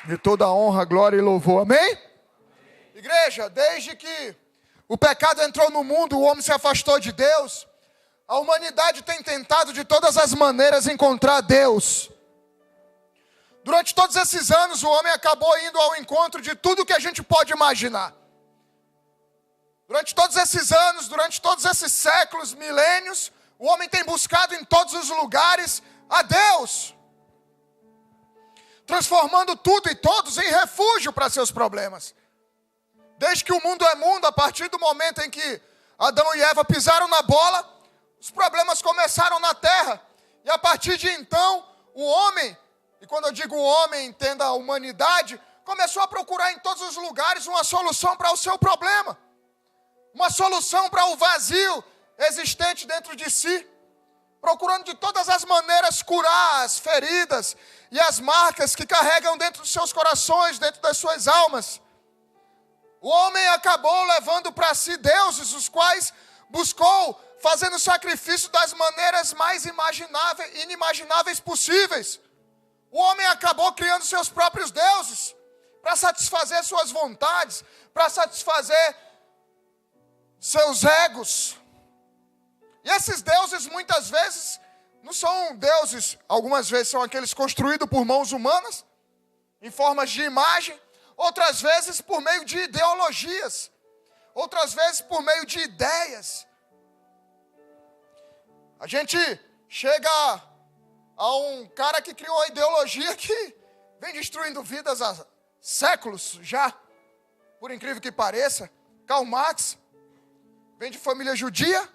de toda honra, glória e louvor. Amém? Igreja, desde que o pecado entrou no mundo, o homem se afastou de Deus. A humanidade tem tentado de todas as maneiras encontrar Deus. Durante todos esses anos, o homem acabou indo ao encontro de tudo que a gente pode imaginar. Durante todos esses anos, durante todos esses séculos, milênios, o homem tem buscado em todos os lugares a Deus, transformando tudo e todos em refúgio para seus problemas. Desde que o mundo é mundo, a partir do momento em que Adão e Eva pisaram na bola, os problemas começaram na terra. E a partir de então, o homem, e quando eu digo o homem, entenda a humanidade, começou a procurar em todos os lugares uma solução para o seu problema. Uma solução para o vazio existente dentro de si. Procurando de todas as maneiras curar as feridas e as marcas que carregam dentro dos seus corações, dentro das suas almas. O homem acabou levando para si deuses, os quais buscou fazendo sacrifício das maneiras mais inimagináveis possíveis. O homem acabou criando seus próprios deuses para satisfazer suas vontades, para satisfazer seus egos. E esses deuses muitas vezes não são deuses, algumas vezes são aqueles construídos por mãos humanas, em formas de imagem, outras vezes por meio de ideologias, outras vezes por meio de ideias. A gente chega a um cara que criou uma ideologia que vem destruindo vidas há séculos já, por incrível que pareça. Karl Marx vem de família judia,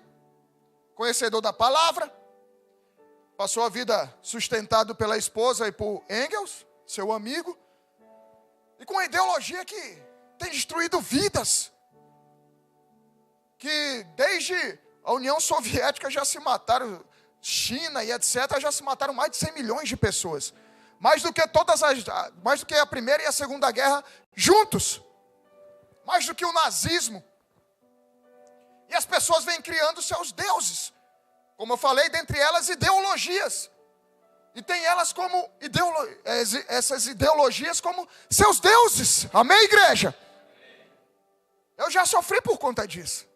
conhecedor da palavra, passou a vida sustentado pela esposa e por Engels, seu amigo, e com uma ideologia que tem destruído vidas, que desde a União Soviética já se mataram, China e etc., já se mataram mais de 100 milhões de pessoas, mais do que a Primeira e a Segunda Guerra juntos, mais do que o nazismo. E as pessoas vêm criando seus deuses, como eu falei, dentre elas ideologias. E tem elas como essas ideologias como seus deuses. Amém, igreja? Eu já sofri por conta disso.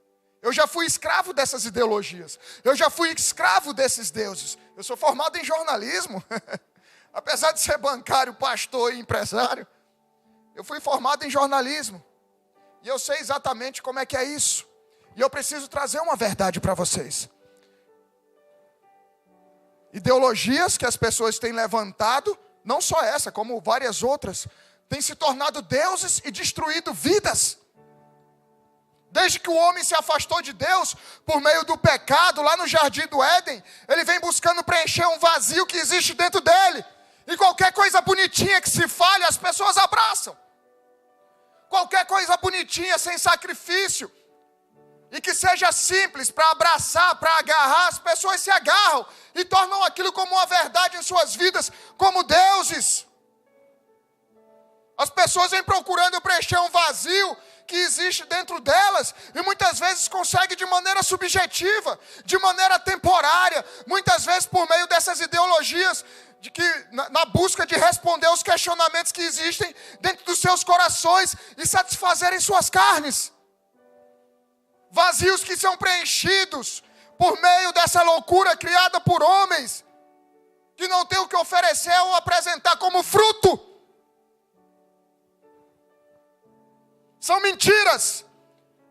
Eu já fui escravo dessas ideologias. Eu já fui escravo desses deuses. Eu sou formado em jornalismo. Apesar de ser bancário, pastor e empresário, eu fui formado em jornalismo. E eu sei exatamente como é que é isso. E eu preciso trazer uma verdade para vocês. Ideologias que as pessoas têm levantado, não só essa, como várias outras, têm se tornado deuses e destruído vidas. Desde que o homem se afastou de Deus, por meio do pecado, lá no Jardim do Éden, ele vem buscando preencher um vazio que existe dentro dele. E qualquer coisa bonitinha que se fale, as pessoas abraçam. Qualquer coisa bonitinha, sem sacrifício, e que seja simples para abraçar, para agarrar, as pessoas se agarram e tornam aquilo como uma verdade em suas vidas, como deuses. As pessoas vêm procurando preencher um vazio que existe dentro delas e muitas vezes conseguem de maneira subjetiva, de maneira temporária, muitas vezes por meio dessas ideologias, de que na busca de responder os questionamentos que existem dentro dos seus corações e satisfazerem suas carnes. Vazios que são preenchidos por meio dessa loucura criada por homens que não tem o que oferecer ou apresentar como fruto. São mentiras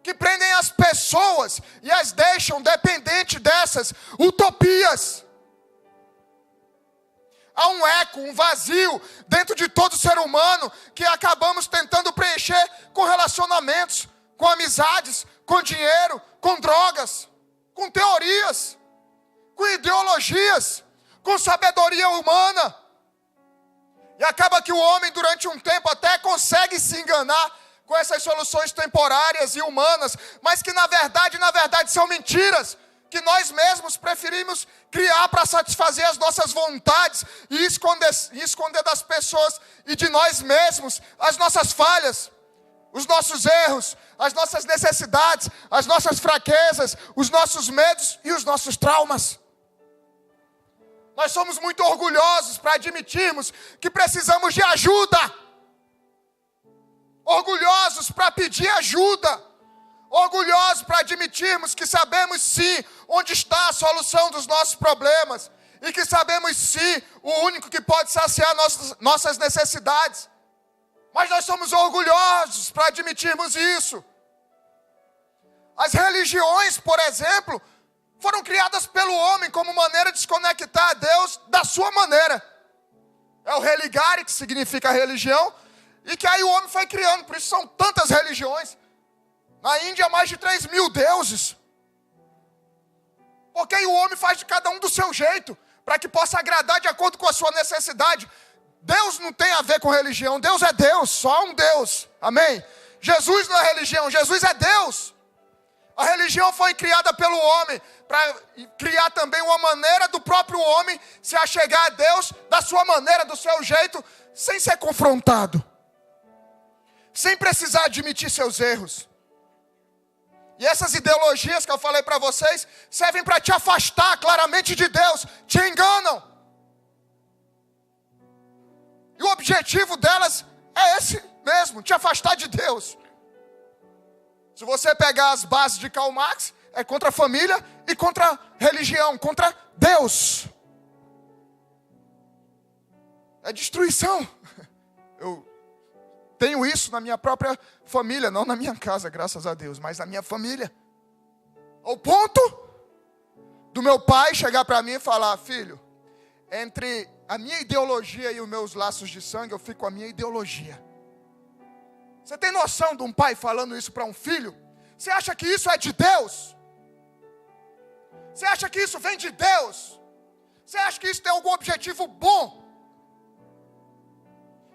que prendem as pessoas e as deixam dependentes dessas utopias. Há um eco, um vazio dentro de todo ser humano que acabamos tentando preencher com relacionamentos, com amizades, com dinheiro, com drogas, com teorias, com ideologias, com sabedoria humana. E acaba que o homem durante um tempo até consegue se enganar com essas soluções temporárias e humanas, mas que na verdade são mentiras, que nós mesmos preferimos criar para satisfazer as nossas vontades e esconder das pessoas e de nós mesmos as nossas falhas, os nossos erros, as nossas necessidades, as nossas fraquezas, os nossos medos e os nossos traumas. Nós somos muito orgulhosos para admitirmos que precisamos de ajuda. orgulhosos para pedir ajuda, orgulhosos para admitirmos que sabemos sim onde está a solução dos nossos problemas e que sabemos sim o único que pode saciar nossas necessidades. Mas nós somos orgulhosos para admitirmos isso. As religiões, por exemplo, foram criadas pelo homem como maneira de desconectar a Deus da sua maneira. É o religare, que significa religião, e que aí o homem foi criando, por isso são tantas religiões. Na Índia, mais de 3.000 deuses. Porque aí o homem faz de cada um do seu jeito, para que possa agradar de acordo com a sua necessidade. Deus não tem a ver com religião, Deus é Deus, só um Deus, amém? Jesus não é religião, Jesus é Deus. A religião foi criada pelo homem, para criar também uma maneira do próprio homem se achegar a Deus da sua maneira, do seu jeito, sem ser confrontado, sem precisar admitir seus erros. E essas ideologias que eu falei para vocês servem para te afastar claramente de Deus, te enganam. E o objetivo delas é esse mesmo, te afastar de Deus. Se você pegar as bases de Karl Marx, é contra a família e contra a religião, contra Deus. É destruição. Eu tenho isso na minha própria família, não na minha casa, graças a Deus, mas na minha família. Ao ponto do meu pai chegar para mim e falar: filho, entre a minha ideologia e os meus laços de sangue, eu fico com a minha ideologia. Você tem noção de um pai falando isso para um filho? Você acha que isso é de Deus? Você acha que isso vem de Deus? Você acha que isso tem algum objetivo bom?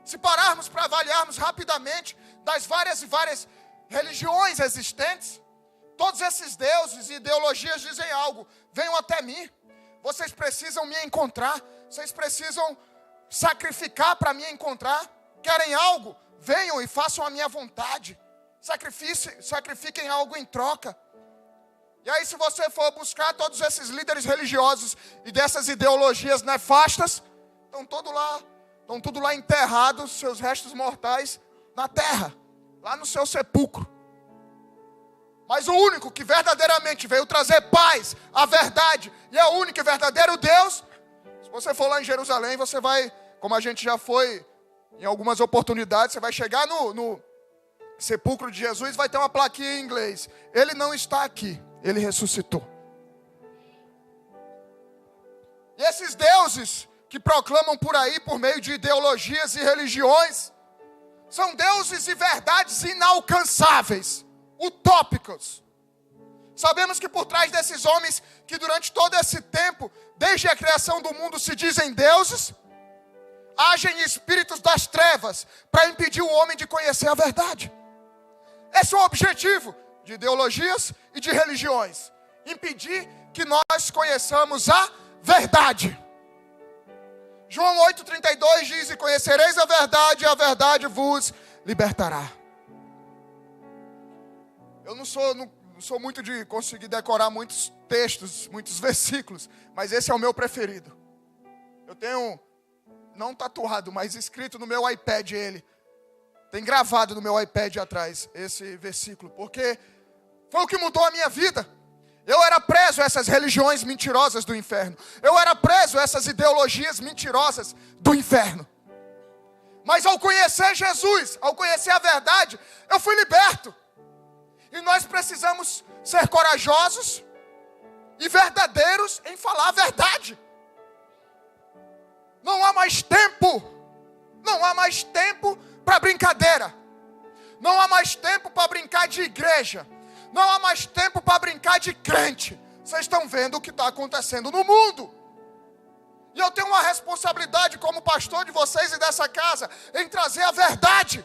Se pararmos para avaliarmos rapidamente das várias e várias religiões existentes, todos esses deuses e ideologias dizem algo: venham até mim, vocês precisam me encontrar, vocês precisam sacrificar para me encontrar. Querem algo? Venham e façam a minha vontade. Sacrifiquem algo em troca. E aí, se você for buscar todos esses líderes religiosos e dessas ideologias nefastas, estão tudo lá enterrados, seus restos mortais na terra, lá no seu sepulcro. Mas o único que verdadeiramente veio trazer paz, a verdade, e é o único e verdadeiro Deus. Se você for lá em Jerusalém, você vai, como a gente já foi em algumas oportunidades, você vai chegar no sepulcro de Jesus, vai ter uma plaquinha em inglês: ele não está aqui, ele ressuscitou. E esses deuses que proclamam por aí, por meio de ideologias e religiões, são deuses e verdades inalcançáveis, utópicos. Sabemos que por trás desses homens, que durante todo esse tempo, desde a criação do mundo, se dizem deuses, agem espíritos das trevas para impedir o homem de conhecer a verdade. Esse é o objetivo de ideologias e de religiões: impedir que nós conheçamos a verdade. João 8,32 diz: e conhecereis a verdade vos libertará. Eu não sou muito de conseguir decorar muitos textos, muitos versículos, mas esse é o meu preferido. Eu tenho, não tatuado, mas escrito no meu iPad ele. Tem gravado no meu iPad atrás esse versículo, porque foi o que mudou a minha vida. Eu era preso a essas religiões mentirosas do inferno. Eu era preso a essas ideologias mentirosas do inferno. Mas ao conhecer Jesus, ao conhecer a verdade, eu fui liberto. E nós precisamos ser corajosos e verdadeiros em falar a verdade. Não há mais tempo. Não há mais tempo para brincadeira. Não há mais tempo para brincar de igreja. Não há mais tempo para brincar de crente. Vocês estão vendo o que está acontecendo no mundo. E eu tenho uma responsabilidade como pastor de vocês e dessa casa, em trazer a verdade,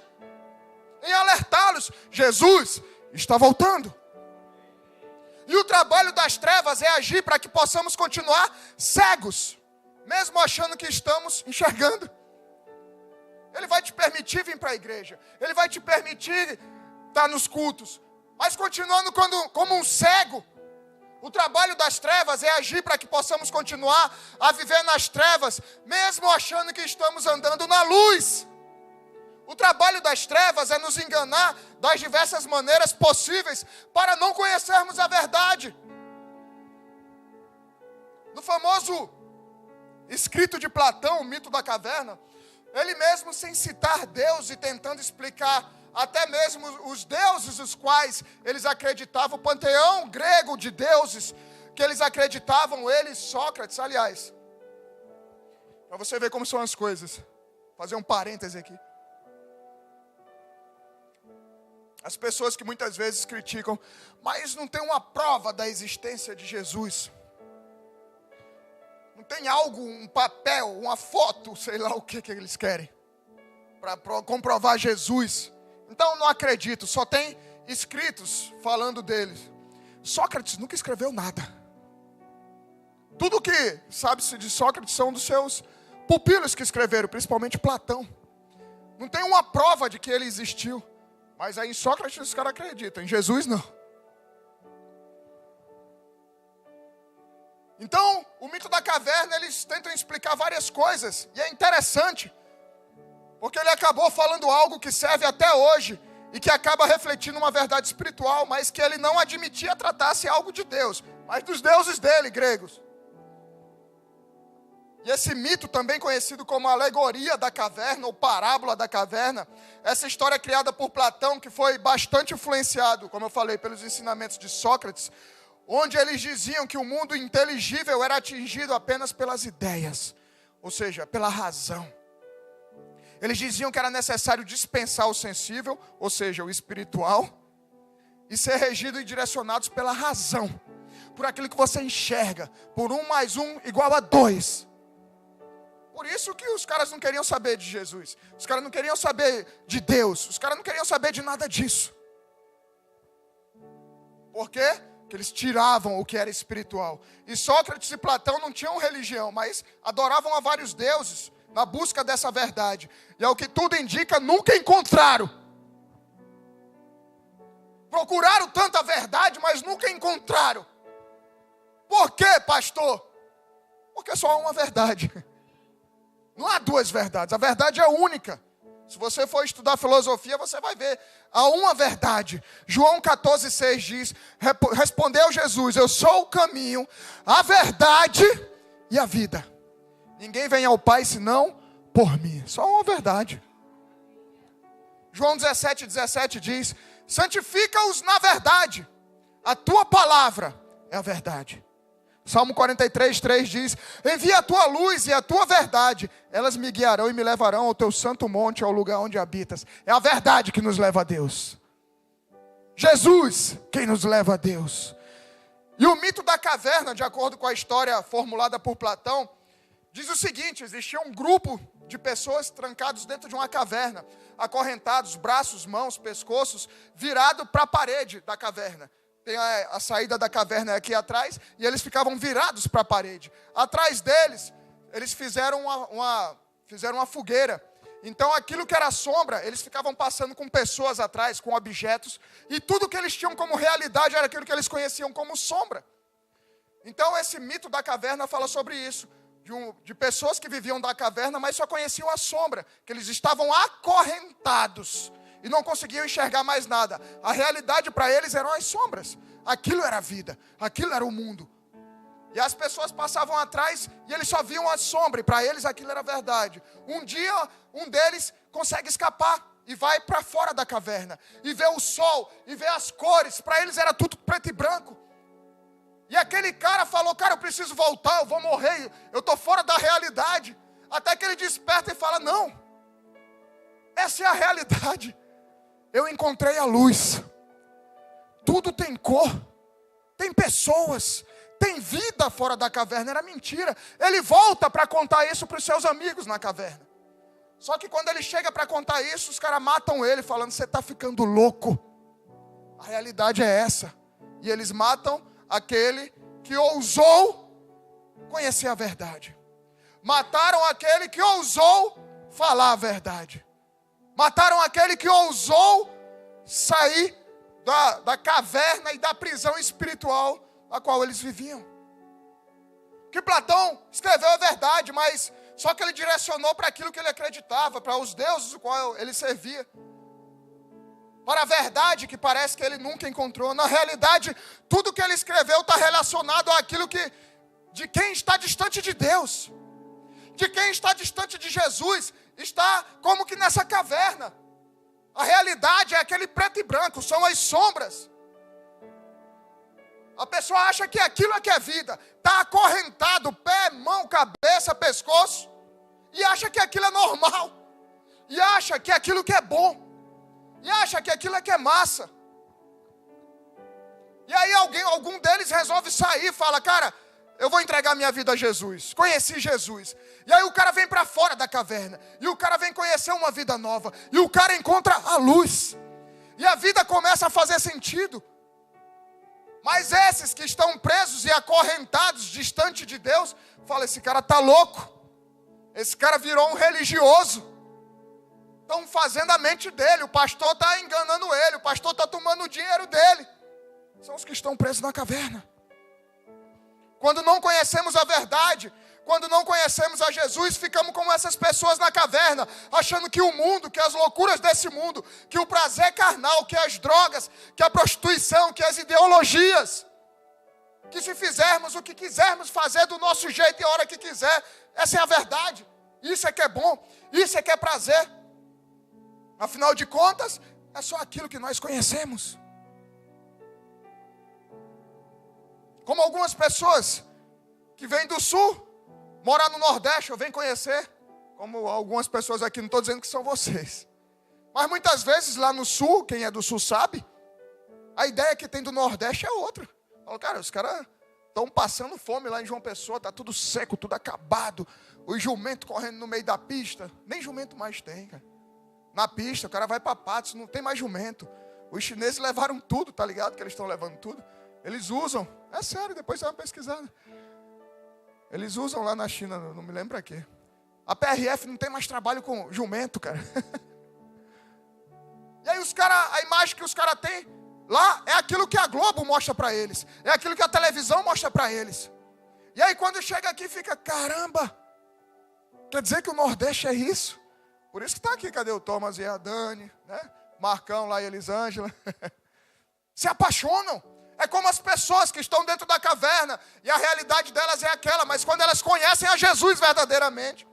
em alertá-los. Jesus está voltando. E o trabalho das trevas é agir para que possamos continuar cegos, mesmo achando que estamos enxergando. Ele vai te permitir vir para a igreja. Ele vai te permitir estar nos cultos. Mas continuando como um cego. O trabalho das trevas é agir para que possamos continuar a viver nas trevas, mesmo achando que estamos andando na luz. O trabalho das trevas é nos enganar das diversas maneiras possíveis para não conhecermos a verdade. No famoso escrito de Platão, o mito da caverna, ele mesmo, sem citar Deus e tentando explicar até mesmo os deuses os quais eles acreditavam, o panteão grego de deuses que eles acreditavam, ele, Sócrates, aliás, para você ver como são as coisas, fazer um parêntese aqui. As pessoas que muitas vezes criticam, mas não tem uma prova da existência de Jesus. Não tem algo, um papel, uma foto, sei lá o que eles querem, para comprovar Jesus. Então não acredito, só tem escritos falando deles. Sócrates nunca escreveu nada. Tudo que sabe-se de Sócrates são dos seus pupilos que escreveram, principalmente Platão. Não tem uma prova de que ele existiu. Mas aí em Sócrates os caras acreditam, em Jesus não. Então, o mito da caverna, eles tentam explicar várias coisas. E é interessante, porque ele acabou falando algo que serve até hoje, e que acaba refletindo uma verdade espiritual, mas que ele não admitia tratasse algo de Deus, mas dos deuses dele, gregos. E esse mito, também conhecido como a alegoria da caverna, ou parábola da caverna, essa história criada por Platão, que foi bastante influenciado, como eu falei, pelos ensinamentos de Sócrates, onde eles diziam que o mundo inteligível era atingido apenas pelas ideias, ou seja, pela razão. Eles diziam que era necessário dispensar o sensível, ou seja, o espiritual, e ser regido e direcionados pela razão, por aquilo que você enxerga, por 1 mais 1 igual a 2. Por isso que os caras não queriam saber de Jesus, os caras não queriam saber de Deus, os caras não queriam saber de nada disso. Por quê? Que eles tiravam o que era espiritual. E Sócrates e Platão não tinham religião, mas adoravam a vários deuses na busca dessa verdade. E ao que tudo indica, nunca encontraram. Procuraram tanta verdade, mas nunca encontraram. Por quê, pastor? Porque só há uma verdade. Não há duas verdades, a verdade é única. Se você for estudar filosofia, você vai ver. Há uma verdade. João 14,6 diz, respondeu Jesus, eu sou o caminho, a verdade e a vida. Ninguém vem ao Pai senão por mim. Só uma verdade. João 17,17 diz, santifica-os na verdade. A tua palavra é a verdade. Salmo 43,3 diz, envia a tua luz e a tua verdade, elas me guiarão e me levarão ao teu santo monte, ao lugar onde habitas. É a verdade que nos leva a Deus. Jesus, quem nos leva a Deus. E o mito da caverna, de acordo com a história formulada por Platão, diz o seguinte, existia um grupo de pessoas trancados dentro de uma caverna, acorrentados, braços, mãos, pescoços, virado para a parede da caverna. Tem a saída da caverna aqui atrás, e eles ficavam virados para a parede. Atrás deles, eles fizeram uma fogueira. Então aquilo que era sombra, eles ficavam passando com pessoas atrás, com objetos, e tudo que eles tinham como realidade era aquilo que eles conheciam como sombra. Então esse mito da caverna fala sobre isso, de pessoas que viviam da caverna, mas só conheciam a sombra, que eles estavam acorrentados, e não conseguiam enxergar mais nada. A realidade para eles eram as sombras. Aquilo era a vida, aquilo era o mundo. E as pessoas passavam atrás e eles só viam a sombra, e para eles aquilo era verdade. Um dia, um deles consegue escapar e vai para fora da caverna, e vê o sol, e vê as cores. Para eles era tudo preto e branco. E aquele cara falou, cara, eu preciso voltar, eu vou morrer, eu estou fora da realidade. Até que ele desperta e fala, não, essa é a realidade. Eu encontrei a luz. Tudo tem cor, tem pessoas, tem vida fora da caverna. Era mentira. Ele volta para contar isso para os seus amigos na caverna. Só que quando ele chega para contar isso, os caras matam ele, falando, você está ficando louco. A realidade é essa. E eles matam aquele que ousou conhecer a verdade. Mataram aquele que ousou falar a verdade. Mataram aquele que ousou sair da caverna e da prisão espiritual a qual eles viviam. O que Platão escreveu é verdade, mas Só que ele direcionou para aquilo que ele acreditava, para os deuses do qual ele servia. Para a verdade que parece que ele nunca encontrou. Na realidade, tudo que ele escreveu está relacionado àquilo de quem está distante de Deus. De quem está distante de Jesus, está como que nessa caverna. A realidade é aquele preto e branco, são as sombras. A pessoa acha que aquilo é que é vida. Está acorrentado, pé, mão, cabeça, pescoço. E acha que aquilo é normal. E acha que aquilo que é bom. E acha que aquilo é que é massa. E aí algum deles resolve sair e fala, cara, eu vou entregar minha vida a Jesus. Conheci Jesus. E aí o cara vem para fora da caverna. E o cara vem conhecer uma vida nova. E o cara encontra a luz. E a vida começa a fazer sentido. Mas esses que estão presos e acorrentados distante de Deus, falam, esse cara está louco. Esse cara virou um religioso. Estão fazendo a mente dele. O pastor está enganando ele. O pastor está tomando o dinheiro dele. São os que estão presos na caverna. Quando não conhecemos a verdade, quando não conhecemos a Jesus, ficamos como essas pessoas na caverna, achando que o mundo, que as loucuras desse mundo, que o prazer carnal, que as drogas, que a prostituição, que as ideologias, que se fizermos o que quisermos fazer do nosso jeito e a hora que quiser, essa é a verdade. Isso é que é bom, isso é que é prazer. Afinal de contas, é só aquilo que nós conhecemos. Como algumas pessoas que vêm do sul, morar no Nordeste, ou vêm conhecer, como algumas pessoas aqui, não estou dizendo que são vocês. Mas muitas vezes lá no sul, quem é do sul sabe, a ideia que tem do Nordeste é outra. Fala, cara, os caras estão passando fome lá em João Pessoa, está tudo seco, tudo acabado. Os jumentos correndo no meio da pista, nem jumento mais tem, cara. Na pista, o cara vai para Patos, não tem mais jumento. Os chineses levaram tudo, tá ligado? Que eles estão levando tudo. Eles usam, é sério, depois você vai pesquisar. Eles usam lá na China, não me lembro pra quê. A PRF não tem mais trabalho com jumento, cara. E aí a imagem que os caras têm lá é aquilo que a Globo mostra pra eles. É aquilo que a televisão mostra pra eles. E aí quando chega aqui fica, caramba, quer dizer que o Nordeste é isso? Por isso que está aqui, cadê o Thomas e a Dani, né? Marcão lá e Elisângela. Se apaixonam. É como as pessoas que estão dentro da caverna. E a realidade delas é aquela. Mas quando elas conhecem a Jesus verdadeiramente.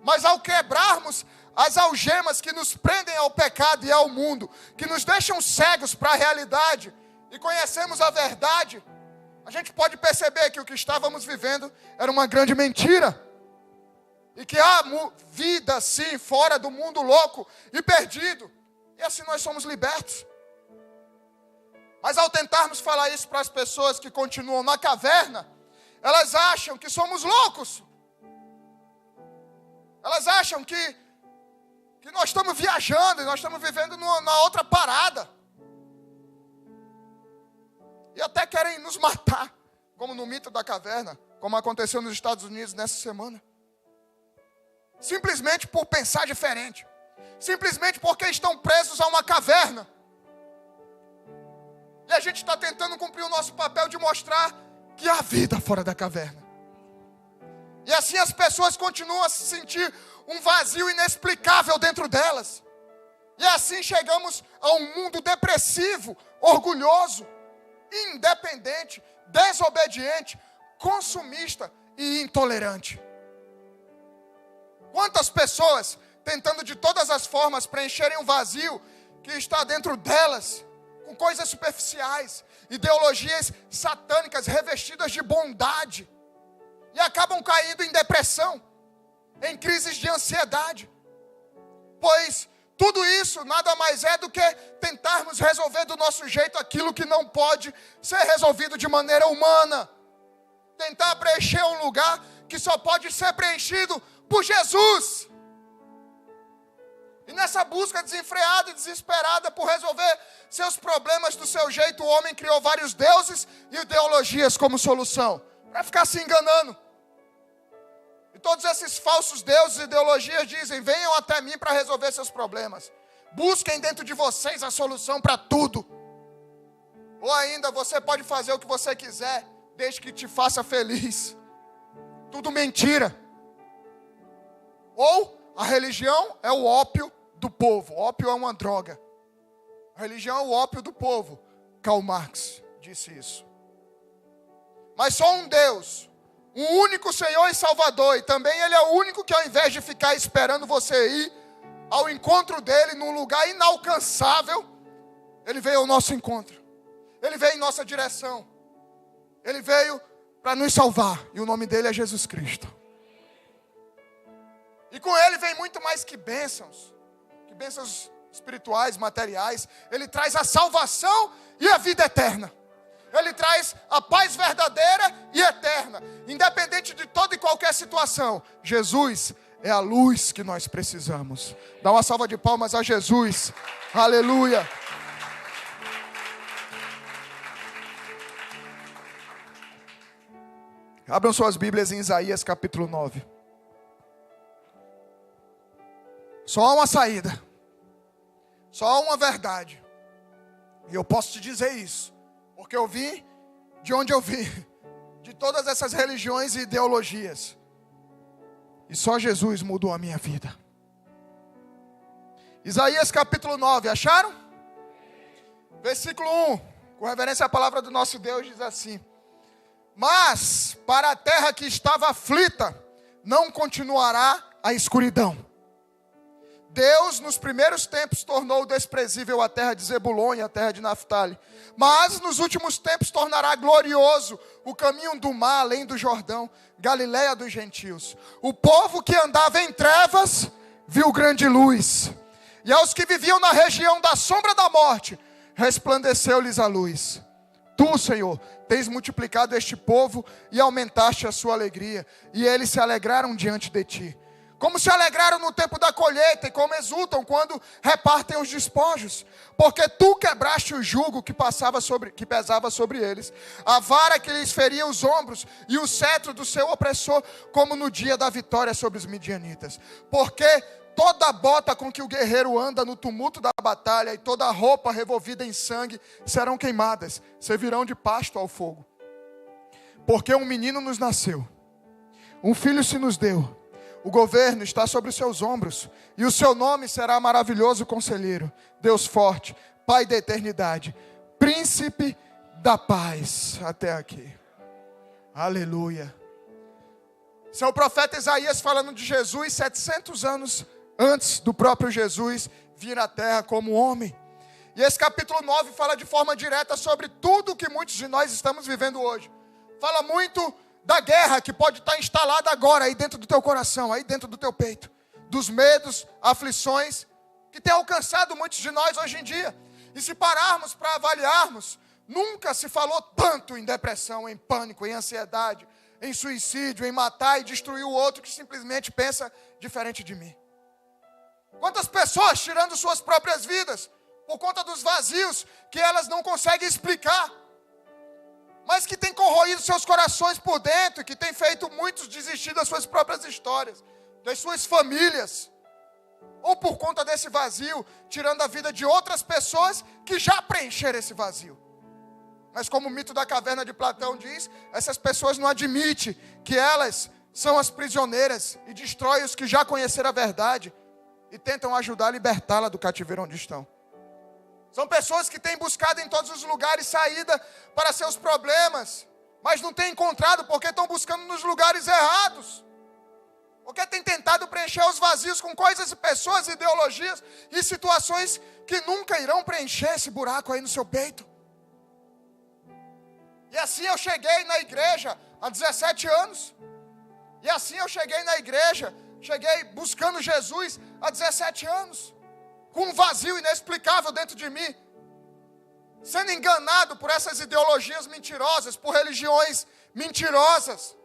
Mas ao quebrarmos as algemas que nos prendem ao pecado e ao mundo. Que nos deixam cegos para a realidade. E conhecemos a verdade. A gente pode perceber que o que estávamos vivendo era uma grande mentira. E que há vida sim fora do mundo louco e perdido. E assim nós somos libertos. Mas ao tentarmos falar isso para as pessoas que continuam na caverna, elas acham que somos loucos. Elas acham que nós estamos viajando e nós estamos vivendo na outra parada. E até querem nos matar, como no mito da caverna, como aconteceu nos Estados Unidos nessa semana. Simplesmente por pensar diferente. Simplesmente porque estão presos a uma caverna. E a gente está tentando cumprir o nosso papel de mostrar que há vida fora da caverna. E assim as pessoas continuam a se sentir um vazio inexplicável dentro delas. E assim chegamos a um mundo depressivo, orgulhoso, independente, desobediente, consumista e intolerante. Quantas pessoas tentando de todas as formas preencherem um vazio que está dentro delas, com coisas superficiais, ideologias satânicas revestidas de bondade, e acabam caindo em depressão, em crises de ansiedade, pois tudo isso nada mais é do que tentarmos resolver do nosso jeito aquilo que não pode ser resolvido de maneira humana, tentar preencher um lugar que só pode ser preenchido por Jesus. E nessa busca desenfreada e desesperada por resolver seus problemas do seu jeito, o homem criou vários deuses e ideologias como solução, para ficar se enganando. E todos esses falsos deuses e ideologias dizem, venham até mim para resolver seus problemas. Busquem dentro de vocês a solução para tudo. Ou ainda, você pode fazer o que você quiser, desde que te faça feliz. Tudo mentira. Ou a religião é o ópio do povo. O ópio é uma droga. A religião é o ópio do povo. Karl Marx disse isso. Mas só um Deus, um único Senhor e Salvador, e também Ele é o único que, ao invés de ficar esperando você ir ao encontro dele num lugar inalcançável, Ele veio ao nosso encontro. Ele veio em nossa direção. Ele veio para nos salvar. E o nome dele é Jesus Cristo. E com Ele vem muito mais que bênçãos espirituais, materiais. Ele traz a salvação e a vida eterna. Ele traz a paz verdadeira e eterna. Independente de toda e qualquer situação, Jesus é a luz que nós precisamos. Dá uma salva de palmas a Jesus. Aleluia. Abram suas Bíblias em Isaías capítulo 9. Só há uma saída. Só há uma verdade. E eu posso te dizer isso, porque eu vim de onde eu vim, de todas essas religiões e ideologias. E só Jesus mudou a minha vida. Isaías capítulo 9, acharam? Versículo 1, com referência à palavra do nosso Deus, diz assim: mas para a terra que estava aflita, não continuará a escuridão. Deus, nos primeiros tempos, tornou desprezível a terra de Zebulon e a terra de Naftali. Mas, nos últimos tempos, tornará glorioso o caminho do mar, além do Jordão, Galileia dos gentios. O povo que andava em trevas, viu grande luz. E aos que viviam na região da sombra da morte, resplandeceu-lhes a luz. Tu, Senhor, tens multiplicado este povo e aumentaste a sua alegria. E eles se alegraram diante de ti. Como se alegraram no tempo da colheita e como exultam quando repartem os despojos. Porque tu quebraste o jugo que pesava sobre eles, a vara que lhes feria os ombros e o cetro do seu opressor, como no dia da vitória sobre os midianitas. Porque toda a bota com que o guerreiro anda no tumulto da batalha e toda a roupa revolvida em sangue serão queimadas, servirão de pasto ao fogo. Porque um menino nos nasceu, um filho se nos deu. O governo está sobre os seus ombros, e o seu nome será maravilhoso conselheiro, Deus forte, Pai da eternidade, Príncipe da paz. Até aqui. Aleluia. Esse é o profeta Isaías falando de Jesus 700 anos antes do próprio Jesus vir à terra como homem. E esse capítulo 9 fala de forma direta sobre tudo que muitos de nós estamos vivendo hoje. Fala muito da guerra que pode estar instalada agora aí dentro do teu coração, aí dentro do teu peito. Dos medos, aflições que tem alcançado muitos de nós hoje em dia. E se pararmos para avaliarmos, nunca se falou tanto em depressão, em pânico, em ansiedade, em suicídio, em matar e destruir o outro que simplesmente pensa diferente de mim. Quantas pessoas tirando suas próprias vidas por conta dos vazios que elas não conseguem explicar, mas que tem corroído seus corações por dentro, que tem feito muitos desistir das suas próprias histórias, das suas famílias, ou por conta desse vazio, tirando a vida de outras pessoas que já preencheram esse vazio. Mas como o mito da caverna de Platão diz, essas pessoas não admitem que elas são as prisioneiras e destroem os que já conheceram a verdade e tentam ajudar a libertá-la do cativeiro onde estão. São pessoas que têm buscado em todos os lugares saída para seus problemas, mas não têm encontrado porque estão buscando nos lugares errados. Porque têm tentado preencher os vazios com coisas e pessoas, ideologias e situações que nunca irão preencher esse buraco aí no seu peito. E assim eu cheguei na igreja há 17 anos. E assim eu cheguei na igreja, cheguei buscando Jesus há 17 anos. Com um vazio inexplicável dentro de mim. Sendo enganado por essas ideologias mentirosas, por religiões mentirosas.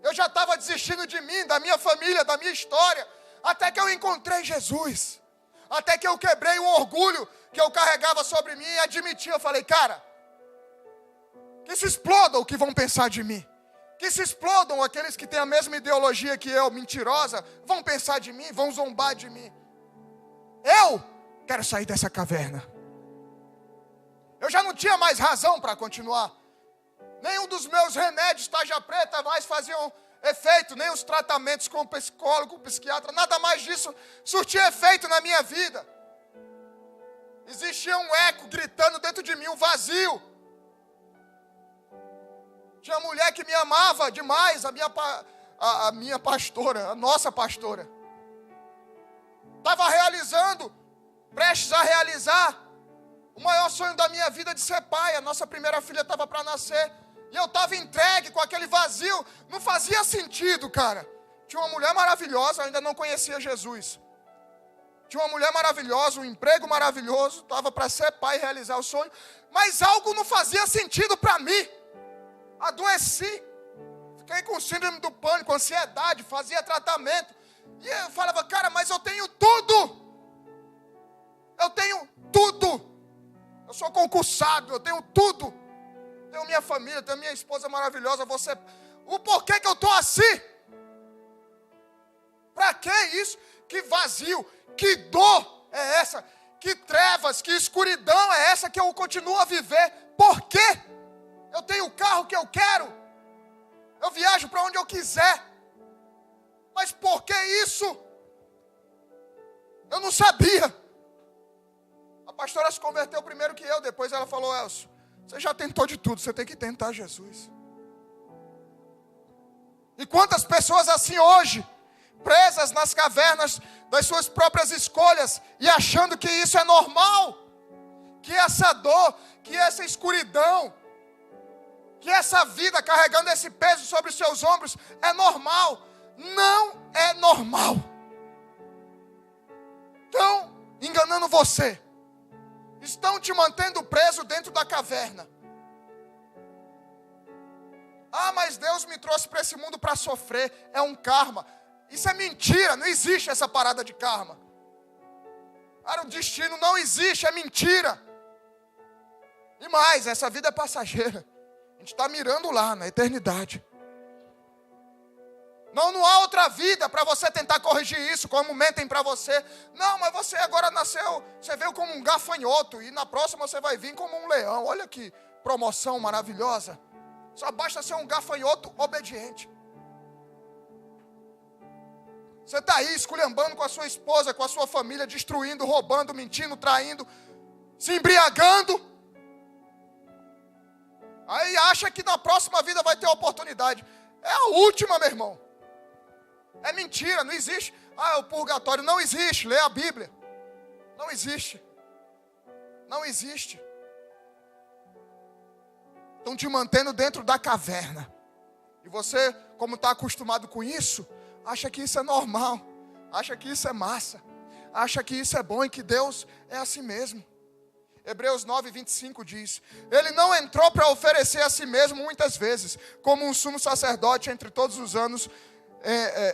Eu já estava desistindo de mim, da minha família, da minha história. Até que eu encontrei Jesus. Até que eu quebrei o orgulho que eu carregava sobre mim e admiti. Eu falei, cara, que se explodam o que vão pensar de mim. Que se explodam aqueles que têm a mesma ideologia que eu, mentirosa, vão pensar de mim, vão zombar de mim. Eu quero sair dessa caverna. Eu já não tinha mais razão para continuar. Nenhum dos meus remédios tarja preta mais faziam efeito, nem os tratamentos com o psicólogo, com o psiquiatra, nada mais disso surtia efeito na minha vida. Existia um eco gritando dentro de mim, um vazio. Tinha mulher que me amava demais, a minha pastora, a nossa pastora. Estava realizando, prestes a realizar, o maior sonho da minha vida de ser pai. A nossa primeira filha estava para nascer. E eu estava entregue com aquele vazio. Não fazia sentido, cara. Tinha uma mulher maravilhosa, eu ainda não conhecia Jesus. Tinha uma mulher maravilhosa, um emprego maravilhoso. Estava para ser pai e realizar o sonho. Mas algo não fazia sentido para mim. Adoeci. Fiquei com síndrome do pânico, ansiedade, fazia tratamento. E eu falava, cara, mas eu tenho tudo. Eu tenho tudo. Eu sou concursado, eu tenho tudo. Tenho minha família, tenho minha esposa maravilhosa. O porquê que eu estou assim? Para que isso? Que vazio, que dor é essa? Que trevas, que escuridão é essa que eu continuo a viver? Por quê? Eu tenho o carro que eu quero. Eu viajo para onde eu quiser. Mas por que isso? Eu não sabia. A pastora se converteu primeiro que eu. Depois ela falou, Elcio, você já tentou de tudo, você tem que tentar Jesus. E quantas pessoas assim hoje, presas nas cavernas das suas próprias escolhas, e achando que isso é normal, que essa dor, que essa escuridão, que essa vida carregando esse peso sobre os seus ombros é normal. Não é normal. Estão enganando você. Estão te mantendo preso dentro da caverna. Ah, mas Deus me trouxe para esse mundo para sofrer. É um karma. Isso é mentira, não existe essa parada de karma. Cara, o destino não existe, é mentira. E mais, essa vida é passageira. A gente está mirando lá, na eternidade. Não há outra vida para você tentar corrigir isso, como mentem para você. Não, mas você agora nasceu, você veio como um gafanhoto, e na próxima você vai vir como um leão. Olha que promoção maravilhosa. Só basta ser um gafanhoto obediente. Você está aí esculhambando com a sua esposa, com a sua família, destruindo, roubando, mentindo, traindo, se embriagando. Aí acha que na próxima vida vai ter oportunidade. É a última, meu irmão. É mentira, não existe. Ah, o purgatório não existe. Lê a Bíblia. Não existe. Não existe. Estão te mantendo dentro da caverna. E você, como está acostumado com isso, acha que isso é normal. Acha que isso é massa. Acha que isso é bom e que Deus é assim mesmo. Hebreus 9:25 diz: Ele não entrou para oferecer a si mesmo muitas vezes, como um sumo sacerdote entre todos os anos,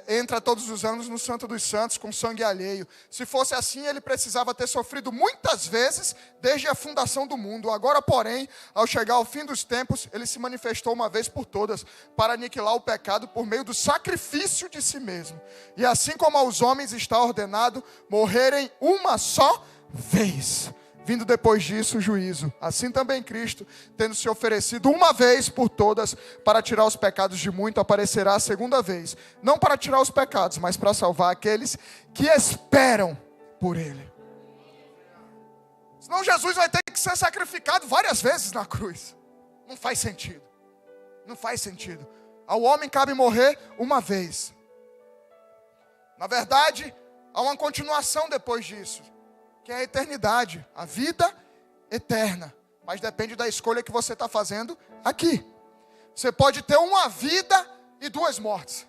entra todos os anos no Santo dos Santos com sangue alheio. Se fosse assim, ele precisava ter sofrido muitas vezes desde a fundação do mundo. Agora, porém, ao chegar ao fim dos tempos, ele se manifestou uma vez por todas para aniquilar o pecado por meio do sacrifício de si mesmo. E assim como aos homens está ordenado morrerem uma só vez, vindo depois disso o juízo, assim também Cristo, tendo se oferecido uma vez por todas para tirar os pecados de muito, aparecerá a segunda vez, não para tirar os pecados, mas para salvar aqueles que esperam por Ele. Senão Jesus vai ter que ser sacrificado várias vezes na cruz. Não faz sentido. Não faz sentido. Ao homem cabe morrer uma vez. Na verdade, há uma continuação depois disso, que é a eternidade, a vida eterna. Mas depende da escolha que você está fazendo aqui. Você pode ter uma vida e duas mortes.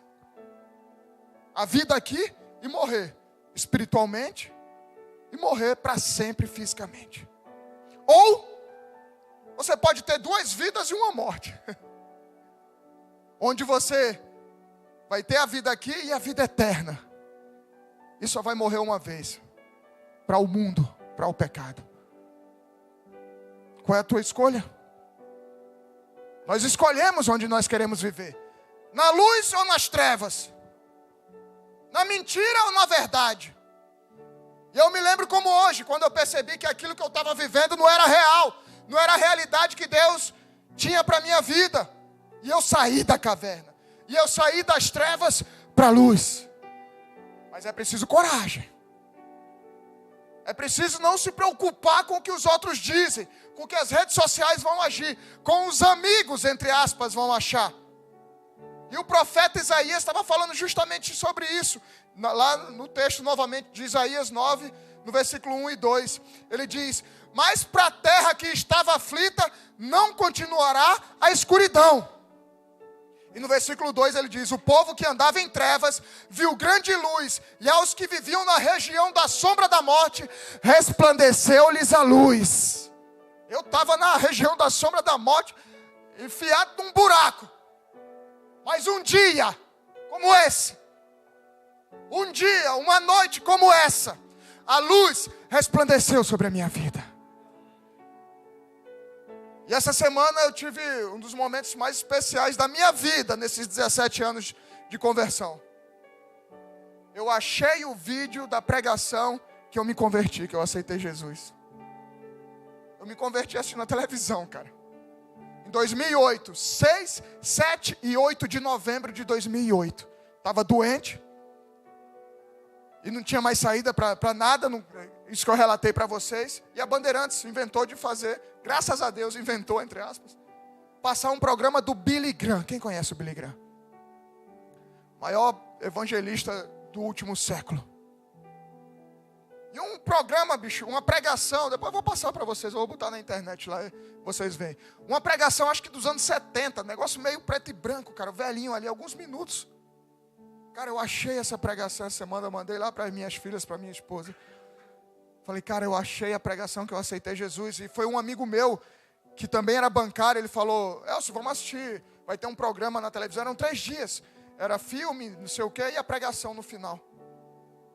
A vida aqui e morrer espiritualmente e morrer para sempre fisicamente. Ou você pode ter duas vidas e uma morte. Onde você vai ter a vida aqui e a vida eterna. E só vai morrer uma vez. Para o mundo, para o pecado. Qual é a tua escolha? Nós escolhemos onde nós queremos viver. Na luz ou nas trevas? Na mentira ou na verdade? E eu me lembro como hoje, quando eu percebi que aquilo que eu estava vivendo não era real. Não era a realidade que Deus tinha para a minha vida. E eu saí da caverna. e eu saí das trevas para a luz. Mas é preciso coragem. É preciso não se preocupar com o que os outros dizem, com o que as redes sociais vão agir, com os amigos, entre aspas, vão achar. E o profeta Isaías estava falando justamente sobre isso. Lá no texto novamente de Isaías 9, no versículo 1 e 2. Ele diz: mas para a terra que estava aflita, não continuará a escuridão. E no versículo 2 ele diz: o povo que andava em trevas viu grande luz, e aos que viviam na região da sombra da morte, resplandeceu-lhes a luz. Eu estava na região da sombra da morte, enfiado num buraco. Mas um dia como esse, um dia, uma noite como essa, a luz resplandeceu sobre a minha vida. E essa semana eu tive um dos momentos mais especiais da minha vida, nesses 17 anos de conversão. Eu achei o vídeo da pregação que eu me converti, que eu aceitei Jesus. Eu me converti assistindo a televisão, cara. Em 2008, 6, 7 e 8 de novembro de 2008. Estava doente. E não tinha mais saída para nada, isso que eu relatei para vocês. E a Bandeirantes inventou de fazer, graças a Deus inventou, entre aspas, passar um programa do Billy Graham. Quem conhece o Billy Graham? Maior evangelista do último século. E um programa, bicho, uma pregação, depois eu vou passar para vocês, eu vou botar na internet lá, vocês veem. Uma pregação, acho que dos anos 70, negócio meio preto e branco, cara, velhinho ali, alguns minutos. Cara, eu achei essa pregação essa semana, eu mandei lá para as minhas filhas, para minha esposa. Falei, cara, eu achei a pregação que eu aceitei Jesus. E foi um amigo meu, que também era bancário, ele falou: Elcio, vamos assistir, vai ter um programa na televisão. Eram 3 dias, era filme, não sei o quê, e a pregação no final.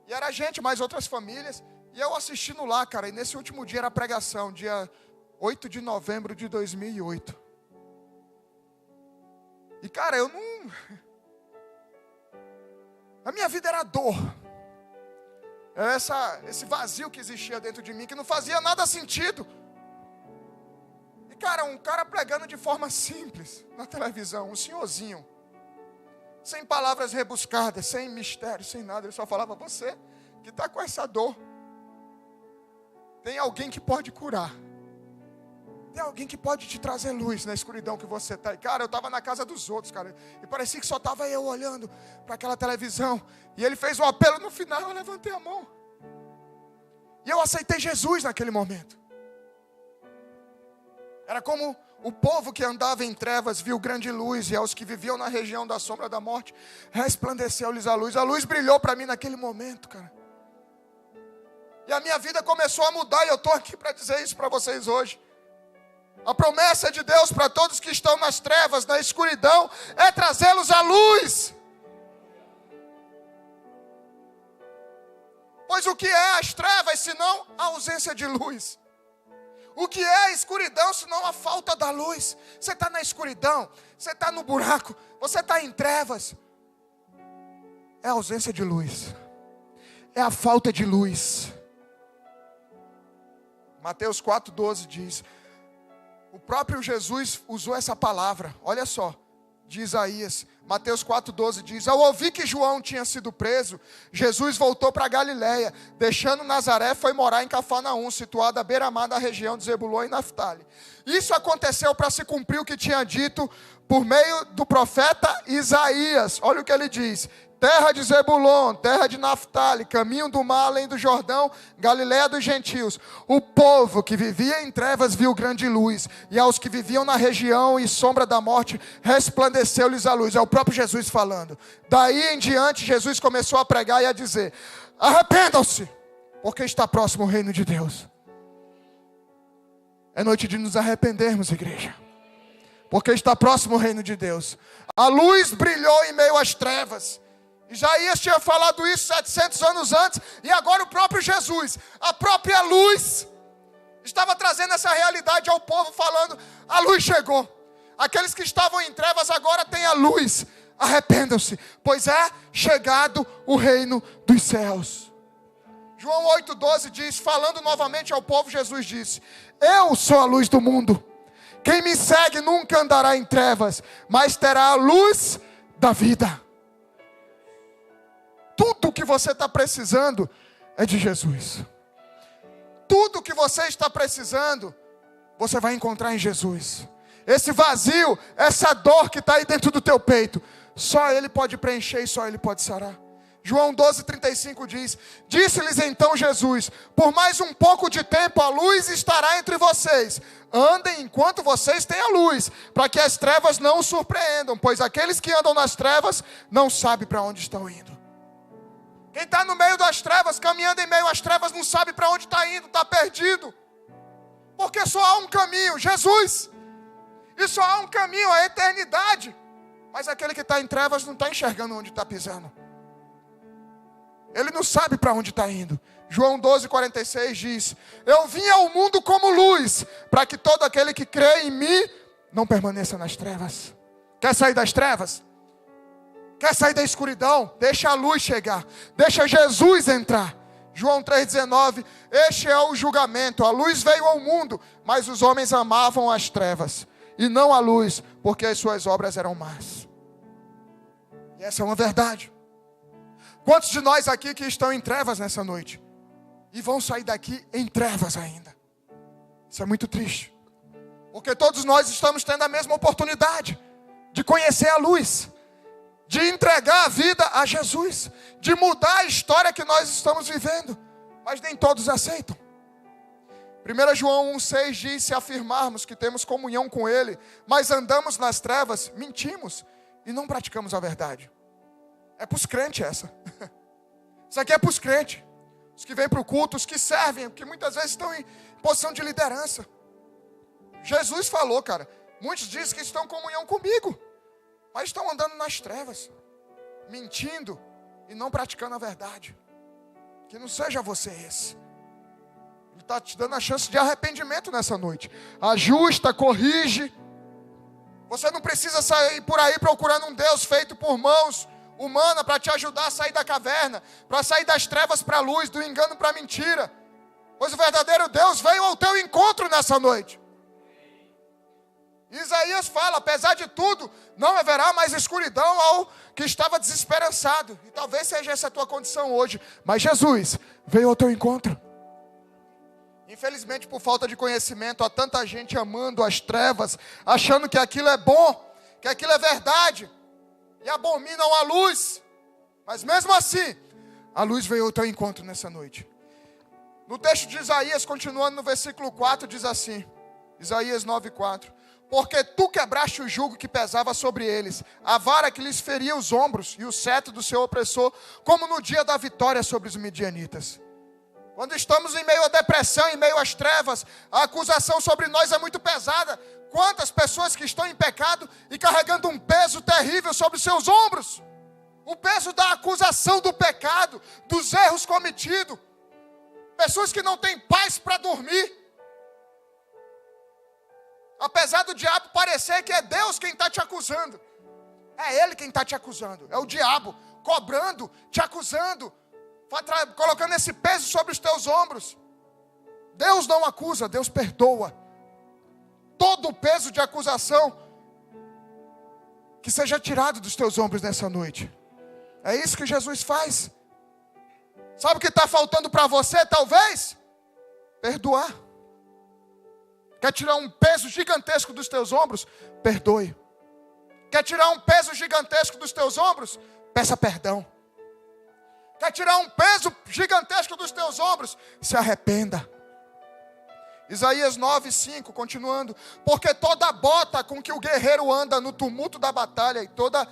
E era a gente, mais outras famílias. E eu assistindo lá, cara, e nesse último dia era a pregação, dia 8 de novembro de 2008. E cara, eu não... A minha vida era dor. Era esse vazio que existia dentro de mim, que não fazia nada sentido. E cara, um cara pregando de forma simples na televisão, um senhorzinho, sem palavras rebuscadas, sem mistério, sem nada. Ele só falava: você que está com essa dor, tem alguém que pode curar. Tem alguém que pode te trazer luz na escuridão que você está. E cara, eu estava na casa dos outros, cara. E parecia que só estava eu olhando para aquela televisão. E ele fez um apelo no final, eu levantei a mão. E eu aceitei Jesus naquele momento. Era como o povo que andava em trevas viu grande luz, e aos que viviam na região da sombra da morte, resplandeceu-lhes a luz. A luz brilhou para mim naquele momento, cara. E a minha vida começou a mudar, e eu estou aqui para dizer isso para vocês hoje. A promessa de Deus para todos que estão nas trevas, na escuridão, é trazê-los à luz. Pois o que é as trevas, senão a ausência de luz? O que é a escuridão, senão a falta da luz? Você está na escuridão, você está no buraco, você está em trevas. É a ausência de luz. É a falta de luz. Mateus 4,12 diz... O próprio Jesus usou essa palavra, olha só, de Isaías. Mateus 4,12 diz: ao ouvir que João tinha sido preso, Jesus voltou para Galiléia, deixando Nazaré, foi morar em Cafarnaum, situada à beira-mar da região de Zebulon e Naftali. Isso aconteceu para se cumprir o que tinha dito por meio do profeta Isaías. Olha o que ele diz: terra de Zebulon, terra de Naftali, caminho do mar além do Jordão, Galiléia dos gentios. O povo que vivia em trevas viu grande luz, e aos que viviam na região e sombra da morte, resplandeceu-lhes a luz. É o próprio Jesus falando. Daí em diante, Jesus começou a pregar e a dizer: arrependam-se, porque está próximo o reino de Deus. É noite de nos arrependermos, igreja, porque está próximo o reino de Deus. A luz brilhou em meio às trevas. Isaías tinha falado isso 700 anos antes, e agora o próprio Jesus, a própria luz, estava trazendo essa realidade ao povo, falando: a luz chegou. Aqueles que estavam em trevas agora têm a luz. Arrependam-se, pois é chegado o reino dos céus. João 8,12 diz, falando novamente ao povo, Jesus disse: eu sou a luz do mundo. Quem me segue nunca andará em trevas, mas terá a luz da vida. Tudo que você está precisando é de Jesus. Tudo que você está precisando, você vai encontrar em Jesus. Esse vazio, essa dor que está aí dentro do teu peito, só Ele pode preencher e só Ele pode sarar. João 12:35 diz: disse-lhes então Jesus: por mais um pouco de tempo a luz estará entre vocês. Andem enquanto vocês têm a luz, para que as trevas não os surpreendam, pois aqueles que andam nas trevas não sabem para onde estão indo. Quem está no meio das trevas, caminhando em meio às trevas, não sabe para onde está indo, está perdido. Porque só há um caminho, Jesus. E só há um caminho, a eternidade. Mas aquele que está em trevas não está enxergando onde está pisando. Ele não sabe para onde está indo. João 12:46 diz: eu vim ao mundo como luz, para que todo aquele que crê em mim não permaneça nas trevas. Quer sair das trevas? Quer sair da escuridão? Deixa a luz chegar. Deixa Jesus entrar. João 3,19: este é o julgamento. A luz veio ao mundo, mas os homens amavam as trevas e não a luz, porque as suas obras eram más. E essa é uma verdade. Quantos de nós aqui que estão em trevas nessa noite e vão sair daqui em trevas ainda? Isso é muito triste. Porque todos nós estamos tendo a mesma oportunidade de conhecer a luz, de entregar a vida a Jesus, de mudar a história que nós estamos vivendo. Mas nem todos aceitam. 1 João 1,6 diz: se afirmarmos que temos comunhão com Ele, mas andamos nas trevas, mentimos e não praticamos a verdade. É para os crentes essa. Isso aqui é para os crentes. Os que vêm para o culto, os que servem, que muitas vezes estão em posição de liderança. Jesus falou, cara, muitos dizem que estão em comunhão comigo, mas estão andando nas trevas, mentindo e não praticando a verdade. Que não seja você esse. Ele está te dando a chance de arrependimento nessa noite. Ajusta, corrige. Você não precisa sair por aí procurando um Deus feito por mãos humana para te ajudar a sair da caverna, para sair das trevas para a luz, do engano para a mentira. Pois o verdadeiro Deus veio ao teu encontro nessa noite. Isaías fala: apesar de tudo, não haverá mais escuridão ao que estava desesperançado. E talvez seja essa a tua condição hoje. Mas Jesus veio ao teu encontro. Infelizmente, por falta de conhecimento, há tanta gente amando as trevas, achando que aquilo é bom, que aquilo é verdade, e abominam a luz. Mas mesmo assim, a luz veio ao teu encontro nessa noite. No texto de Isaías, continuando no versículo 4, diz assim, Isaías 9:4: porque tu quebraste o jugo que pesava sobre eles, a vara que lhes feria os ombros e o cetro do seu opressor, como no dia da vitória sobre os midianitas. Quando estamos em meio à depressão, em meio às trevas, a acusação sobre nós é muito pesada. Quantas pessoas que estão em pecado e carregando um peso terrível sobre os seus ombros? O peso da acusação do pecado, dos erros cometidos. Pessoas que não têm paz para dormir. Apesar do diabo parecer que é Deus quem está te acusando, é ele quem está te acusando. É o diabo cobrando, te acusando, colocando esse peso sobre os teus ombros. Deus não acusa, Deus perdoa. Todo o peso de acusação que seja tirado dos teus ombros nessa noite. É isso que Jesus faz. Sabe o que está faltando para você, talvez? Perdoar. Quer tirar um peso gigantesco dos teus ombros? Perdoe. Quer tirar um peso gigantesco dos teus ombros? Peça perdão. Quer tirar um peso gigantesco dos teus ombros? Se arrependa. Isaías 9:5, continuando: porque toda bota com que o guerreiro anda no tumulto da batalha e toda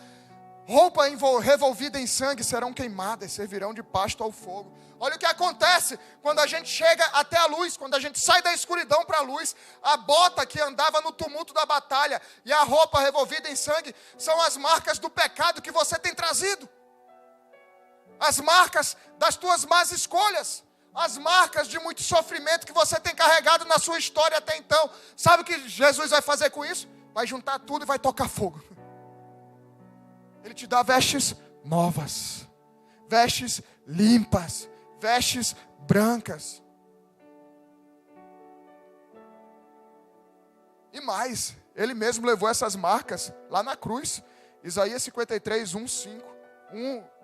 roupa revolvida em sangue serão queimadas, servirão de pasto ao fogo. Olha o que acontece quando a gente chega até a luz, quando a gente sai da escuridão para a luz. A bota que andava no tumulto da batalha e a roupa revolvida em sangue são as marcas do pecado que você tem trazido. As marcas das tuas más escolhas. As marcas de muito sofrimento que você tem carregado na sua história até então. Sabe o que Jesus vai fazer com isso? Vai juntar tudo e vai tocar fogo. Ele te dá vestes novas, vestes limpas, vestes brancas. E mais, Ele mesmo levou essas marcas lá na cruz Isaías 53,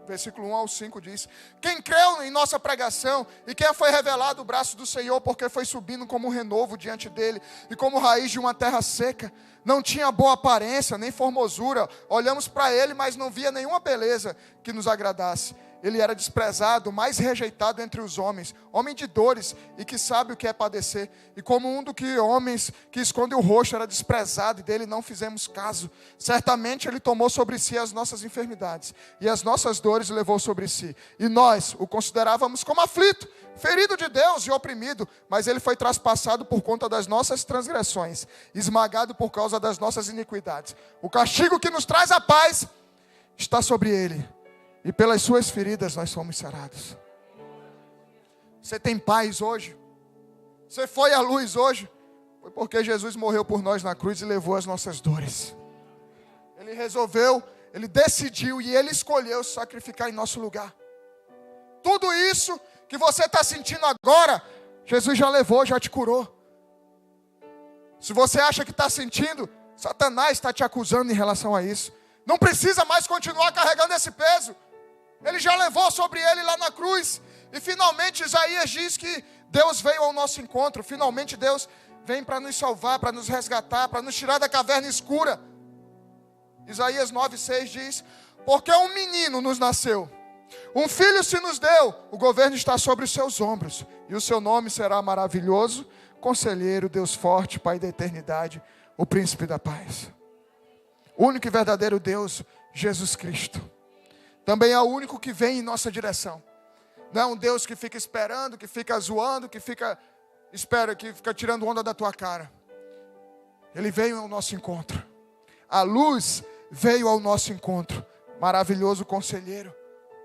versículo 1 ao 5 diz: quem creu em nossa pregação e quem foi revelado o braço do Senhor, porque foi subindo como um renovo diante dele e como raiz de uma terra seca. Não tinha boa aparência, nem formosura. Olhamos para ele, mas não via nenhuma beleza que nos agradasse. Ele era desprezado, mais rejeitado entre os homens, homem de dores e que sabe o que é padecer. E como um dos homens que esconde o rosto era desprezado, e dele não fizemos caso. Certamente ele tomou sobre si as nossas enfermidades e as nossas dores levou sobre si. E nós o considerávamos como aflito, ferido de Deus e oprimido, mas ele foi traspassado por conta das nossas transgressões, esmagado por causa das nossas iniquidades. O castigo que nos traz a paz está sobre ele. E pelas suas feridas nós fomos sarados. Você tem paz hoje? Você foi à luz hoje? Foi porque Jesus morreu por nós na cruz e levou as nossas dores. Ele resolveu, ele decidiu e ele escolheu se sacrificar em nosso lugar. Tudo isso que você está sentindo agora, Jesus já levou, já te curou. Se você acha que está sentindo, Satanás está te acusando em relação a isso. Não precisa mais continuar carregando esse peso. Ele já levou sobre ele lá na cruz. E finalmente Isaías diz que Deus veio ao nosso encontro. Finalmente Deus vem para nos salvar, para nos resgatar, para nos tirar da caverna escura. Isaías 9:6 diz: porque um menino nos nasceu, um filho se nos deu, o governo está sobre os seus ombros. E o seu nome será maravilhoso, Conselheiro, Deus forte, Pai da eternidade, o Príncipe da paz. O único e verdadeiro Deus, Jesus Cristo. Também é o único que vem em nossa direção. Não é um Deus que fica esperando, que fica zoando, que fica tirando onda da tua cara. Ele veio ao nosso encontro. A luz veio ao nosso encontro. Maravilhoso conselheiro.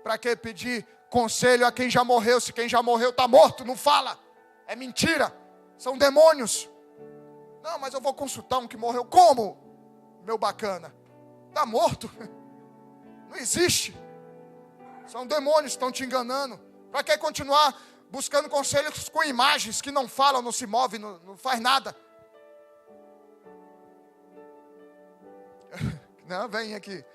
Para que pedir conselho a quem já morreu? Se quem já morreu está morto, não fala. É mentira. São demônios. Não, mas eu vou consultar um que morreu. Como? Meu bacana. Está morto. Não existe. São demônios que estão te enganando. Para que continuar buscando conselhos com imagens que não falam, não se movem, não faz nada? Não, vem aqui.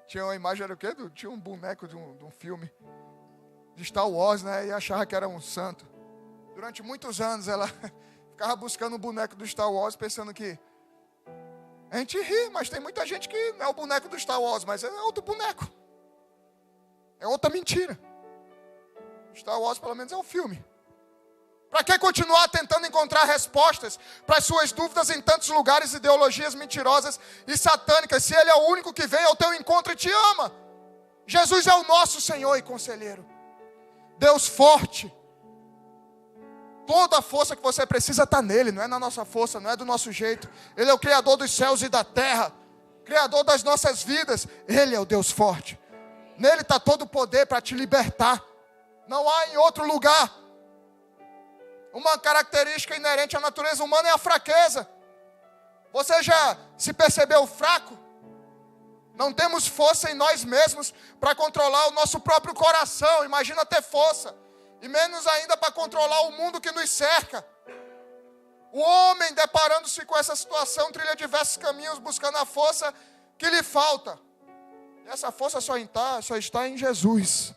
Tinha uma imagem, era o quê? Tinha um boneco de um filme de Star Wars, né? E achava que era um santo. Durante muitos anos ela ficava buscando o boneco do Star Wars, pensando que a gente ri, mas tem muita gente que não é o boneco do Star Wars, mas é outro boneco. É outra mentira. Star Wars pelo menos é um filme. Para que continuar tentando encontrar respostas para as suas dúvidas em tantos lugares, ideologias mentirosas e satânicas, se Ele é o único que vem ao teu encontro e te ama? Jesus é o nosso Senhor e Conselheiro. Deus forte. Toda a força que você precisa está nele, não é na nossa força, não é do nosso jeito. Ele é o Criador dos céus e da terra, Criador das nossas vidas. Ele é o Deus forte. Nele está todo o poder para te libertar. Não há em outro lugar. Uma característica inerente à natureza humana é a fraqueza. Você já se percebeu fraco? Não temos força em nós mesmos para controlar o nosso próprio coração. Imagina ter força. E menos ainda para controlar o mundo que nos cerca. O homem, deparando-se com essa situação, trilha diversos caminhos buscando a força que lhe falta. E essa força só está em Jesus.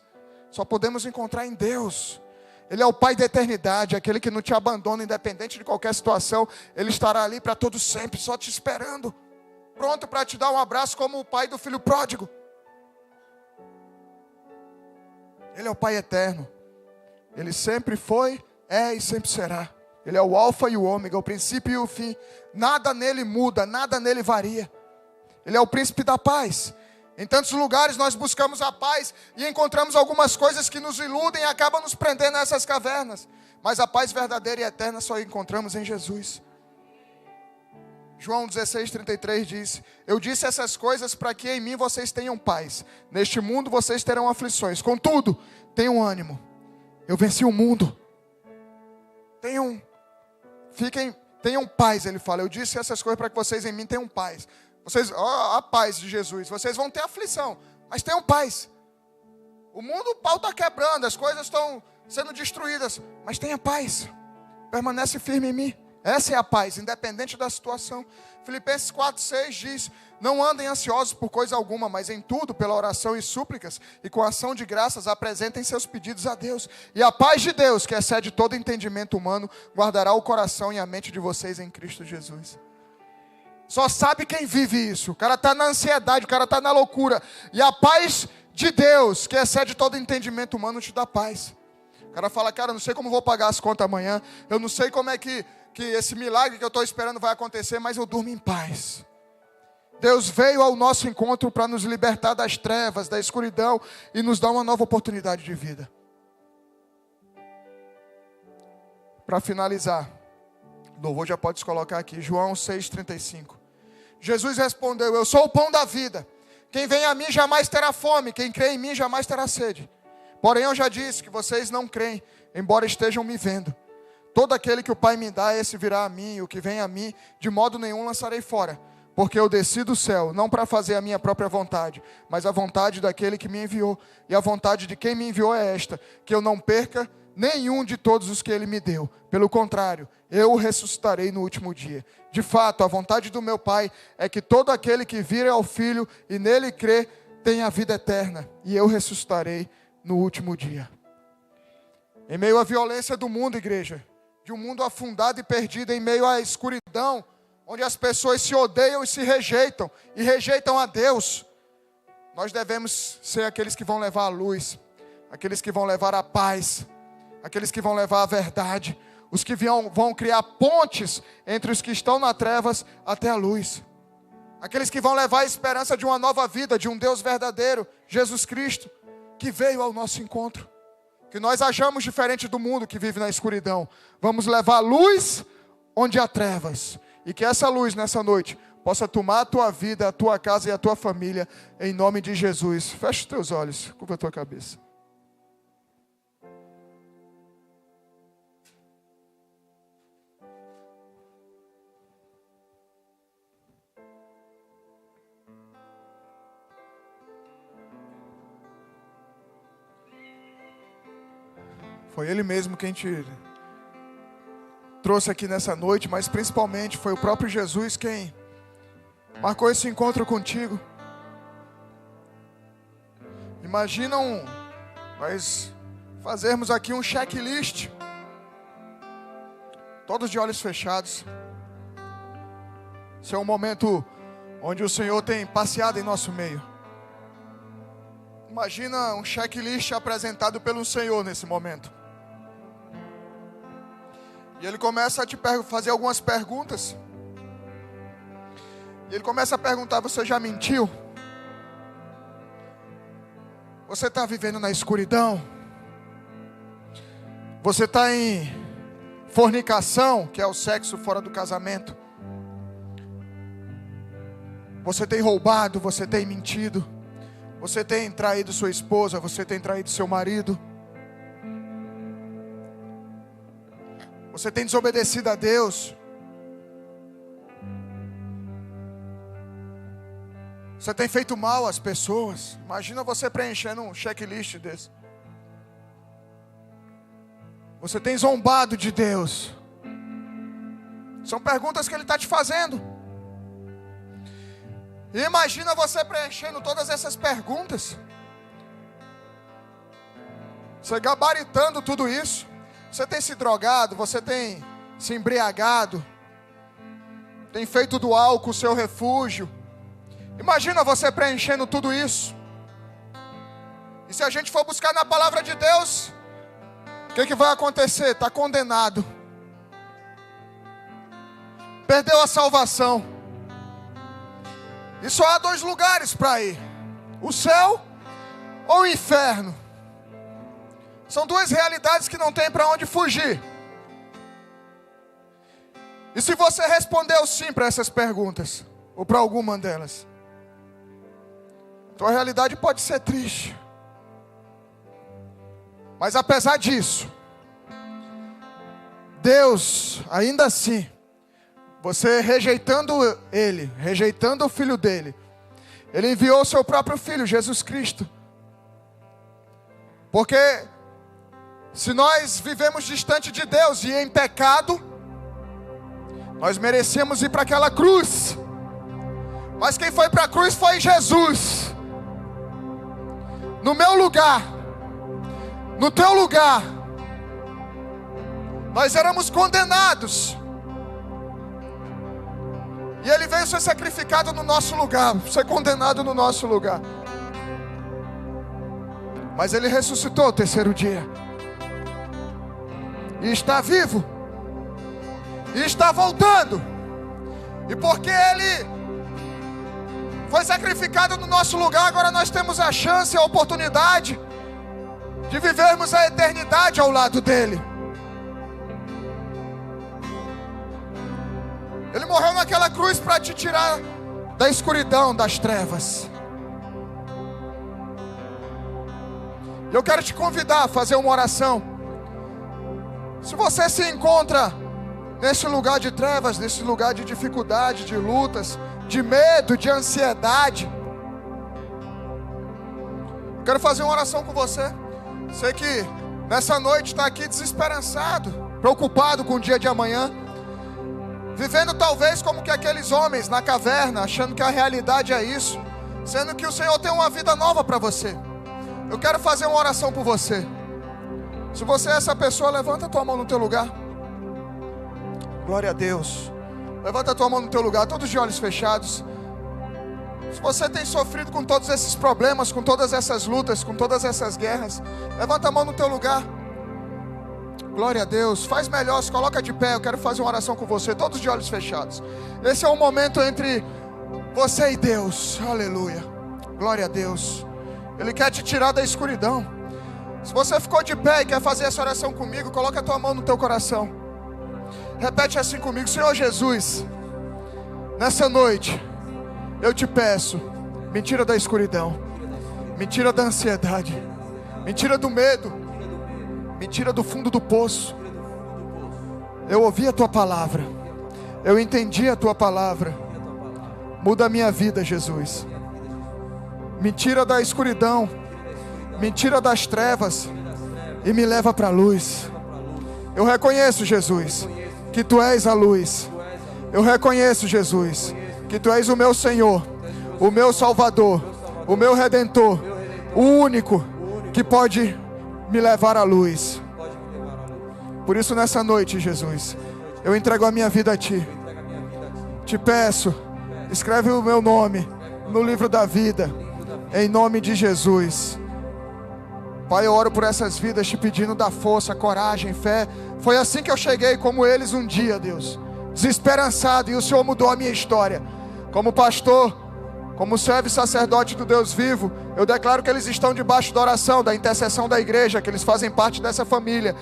Só podemos encontrar em Deus. Ele é o Pai da eternidade, aquele que não te abandona, independente de qualquer situação. Ele estará ali para todo sempre, só te esperando. Pronto para te dar um abraço como o pai do filho pródigo. Ele é o Pai eterno. Ele sempre foi, é e sempre será. Ele é o alfa e o ômega, o princípio e o fim. Nada nele muda, nada nele varia. Ele é o príncipe da paz. Em tantos lugares nós buscamos a paz e encontramos algumas coisas que nos iludem e acabam nos prendendo nessas cavernas. Mas a paz verdadeira e eterna só encontramos em Jesus. João 16:33 diz: eu disse essas coisas para que em mim vocês tenham paz. Neste mundo vocês terão aflições. Contudo, tenham ânimo. Eu venci o mundo. Tenham paz, ele fala. Eu disse essas coisas para que vocês em mim tenham paz. Vocês, a paz de Jesus. Vocês vão ter aflição, mas tenham paz. O mundo, o pau está quebrando, as coisas estão sendo destruídas, mas tenha paz. Permanece firme em mim. Essa é a paz, independente da situação. Filipenses 4:6 diz: não andem ansiosos por coisa alguma, mas em tudo, pela oração e súplicas, e com ação de graças, apresentem seus pedidos a Deus. E a paz de Deus, que excede todo entendimento humano, guardará o coração e a mente de vocês em Cristo Jesus. Só sabe quem vive isso. O cara está na ansiedade, o cara está na loucura. E a paz de Deus, que excede todo entendimento humano, te dá paz. O cara fala: cara, eu não sei como vou pagar as contas amanhã, eu não sei como é que esse milagre que eu estou esperando vai acontecer, mas eu durmo em paz. Deus veio ao nosso encontro para nos libertar das trevas, da escuridão e nos dar uma nova oportunidade de vida. Para finalizar, o louvor já pode se colocar aqui, João 6,35. Jesus respondeu: eu sou o pão da vida. Quem vem a mim jamais terá fome, quem crê em mim jamais terá sede. Porém eu já disse que vocês não creem, embora estejam me vendo. Todo aquele que o Pai me dá, esse virá a mim, e o que vem a mim, de modo nenhum lançarei fora. Porque eu desci do céu, não para fazer a minha própria vontade, mas a vontade daquele que me enviou. E a vontade de quem me enviou é esta: que eu não perca nenhum de todos os que ele me deu. Pelo contrário, eu o ressuscitarei no último dia. De fato, a vontade do meu Pai é que todo aquele que vir ao Filho e nele crê, tenha a vida eterna. E eu ressuscitarei no último dia. Em meio à violência do mundo, igreja, de um mundo afundado e perdido, em meio à escuridão, onde as pessoas se odeiam e se rejeitam, e rejeitam a Deus, nós devemos ser aqueles que vão levar a luz, aqueles que vão levar a paz, aqueles que vão levar a verdade, os que vão criar pontes entre os que estão nas trevas até a luz, aqueles que vão levar a esperança de uma nova vida, de um Deus verdadeiro, Jesus Cristo, que veio ao nosso encontro. Que nós hajamos diferente do mundo que vive na escuridão. Vamos levar luz onde há trevas. E que essa luz nessa noite possa tomar a tua vida, a tua casa e a tua família, em nome de Jesus. Fecha os teus olhos, curva a tua cabeça. Foi Ele mesmo quem te trouxe aqui nessa noite, mas principalmente foi o próprio Jesus quem marcou esse encontro contigo. Imagina nós fazermos aqui um checklist, todos de olhos fechados. Esse é um momento onde o Senhor tem passeado em nosso meio. Imagina um checklist apresentado pelo Senhor nesse momento. E Ele começa a te fazer algumas perguntas. E Ele começa a perguntar: você já mentiu? Você está vivendo na escuridão? Você está em fornicação, que é o sexo fora do casamento? Você tem roubado, você tem mentido, você tem traído sua esposa, você tem traído seu marido, você tem desobedecido a Deus, você tem feito mal às pessoas. Imagina você preenchendo um checklist desse. Você tem zombado de Deus. São perguntas que Ele está te fazendo. E imagina você preenchendo todas essas perguntas, você gabaritando tudo isso. Você tem se drogado, você tem se embriagado, tem feito do álcool o seu refúgio. Imagina você preenchendo tudo isso. E se a gente for buscar na palavra de Deus, o que vai acontecer? Está condenado, perdeu a salvação. E só há dois lugares para ir: o céu ou o inferno. São duas realidades que não tem para onde fugir. E se você respondeu sim para essas perguntas, ou para alguma delas, tua realidade pode ser triste. Mas apesar disso, Deus, ainda assim, você rejeitando Ele, rejeitando o Filho dele, Ele enviou o seu próprio Filho, Jesus Cristo. Porque se nós vivemos distante de Deus e em pecado, Nós merecíamos ir para aquela cruz, mas quem foi para a cruz foi Jesus. No meu lugar, no teu lugar, nós éramos condenados, e Ele veio ser sacrificado no nosso lugar, ser condenado no nosso lugar. Mas Ele ressuscitou ao terceiro dia, e está vivo, e está voltando. E porque Ele foi sacrificado no nosso lugar, agora nós temos a chance, a oportunidade de vivermos a eternidade ao lado dEle. Ele morreu naquela cruz para te tirar da escuridão, das trevas. E eu quero te convidar a fazer uma oração. Se você se encontra nesse lugar de trevas, nesse lugar de dificuldade, de lutas, de medo, de ansiedade, eu quero fazer uma oração com você. Sei que nessa noite está aqui desesperançado, preocupado com o dia de amanhã, vivendo talvez como que aqueles homens na caverna, achando que a realidade é isso, sendo que o Senhor tem uma vida nova para você. Eu quero fazer uma oração por você. Se você é essa pessoa, levanta a tua mão no teu lugar. Glória a Deus. Levanta a tua mão no teu lugar, todos de olhos fechados. Se você tem sofrido com todos esses problemas, com todas essas lutas, com todas essas guerras, levanta a mão no teu lugar. Glória a Deus. Faz melhor, se coloca de pé. Eu quero fazer uma oração com você, todos de olhos fechados. Esse é um momento entre você e Deus. Aleluia. Glória a Deus. Ele quer te tirar da escuridão. Se você ficou de pé e quer fazer essa oração comigo, coloca a tua mão no teu coração. Repete assim comigo: Senhor Jesus, nessa noite eu te peço, me tira da escuridão, me tira da ansiedade, me tira do medo, me tira do fundo do poço. Eu ouvi a tua palavra, eu entendi a tua palavra. Muda a minha vida, Jesus. Me tira da escuridão, me tira das trevas e me leva para a luz. Eu reconheço, Jesus, que tu és a luz. Eu reconheço, Jesus, que tu és o meu Senhor, o meu Salvador, o meu Redentor, o único que pode me levar à luz. Por isso nessa noite, Jesus, eu entrego a minha vida a ti. Te peço, escreve o meu nome no livro da vida, em nome de Jesus. Pai, eu oro por essas vidas, te pedindo da força, coragem, fé. Foi assim que eu cheguei como eles um dia, Deus, desesperançado, e o Senhor mudou a minha história. Como pastor, como servo e sacerdote do Deus vivo, eu declaro que eles estão debaixo da oração, da intercessão da igreja, que eles fazem parte dessa família,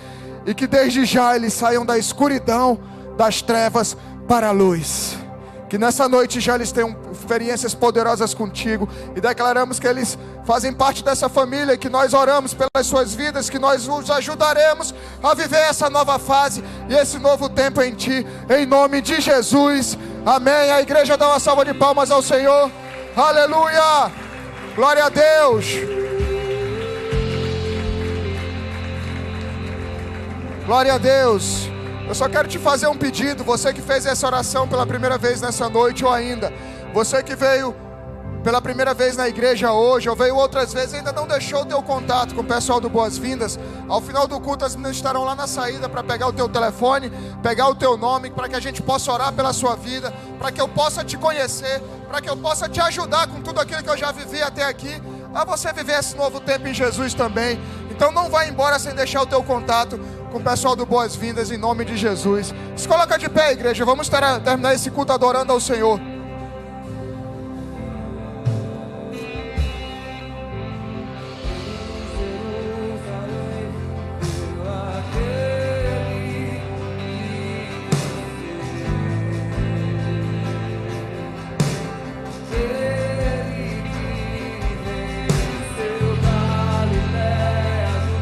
e que desde já eles saiam da escuridão, das trevas para a luz. Que nessa noite já eles tenham experiências poderosas contigo, e declaramos que eles fazem parte dessa família, e que nós oramos pelas suas vidas, que nós os ajudaremos a viver essa nova fase e esse novo tempo em ti, em nome de Jesus, amém. A igreja dá uma salva de palmas ao Senhor, aleluia, glória a Deus, glória a Deus. Eu só quero te fazer um pedido, você que fez essa oração pela primeira vez nessa noite, ou ainda você que veio pela primeira vez na igreja hoje, ou veio outras vezes e ainda não deixou o teu contato com o pessoal do Boas-Vindas. Ao final do culto as meninas estarão lá na saída para pegar o teu telefone, pegar o teu nome, para que a gente possa orar pela sua vida, para que eu possa te conhecer, para que eu possa te ajudar com tudo aquilo que eu já vivi até aqui, a você viver esse novo tempo em Jesus também. Então não vai embora sem deixar o teu contato com o pessoal do Boas-Vindas, em nome de Jesus. Se coloca de pé, igreja, vamos terminar esse culto adorando ao Senhor.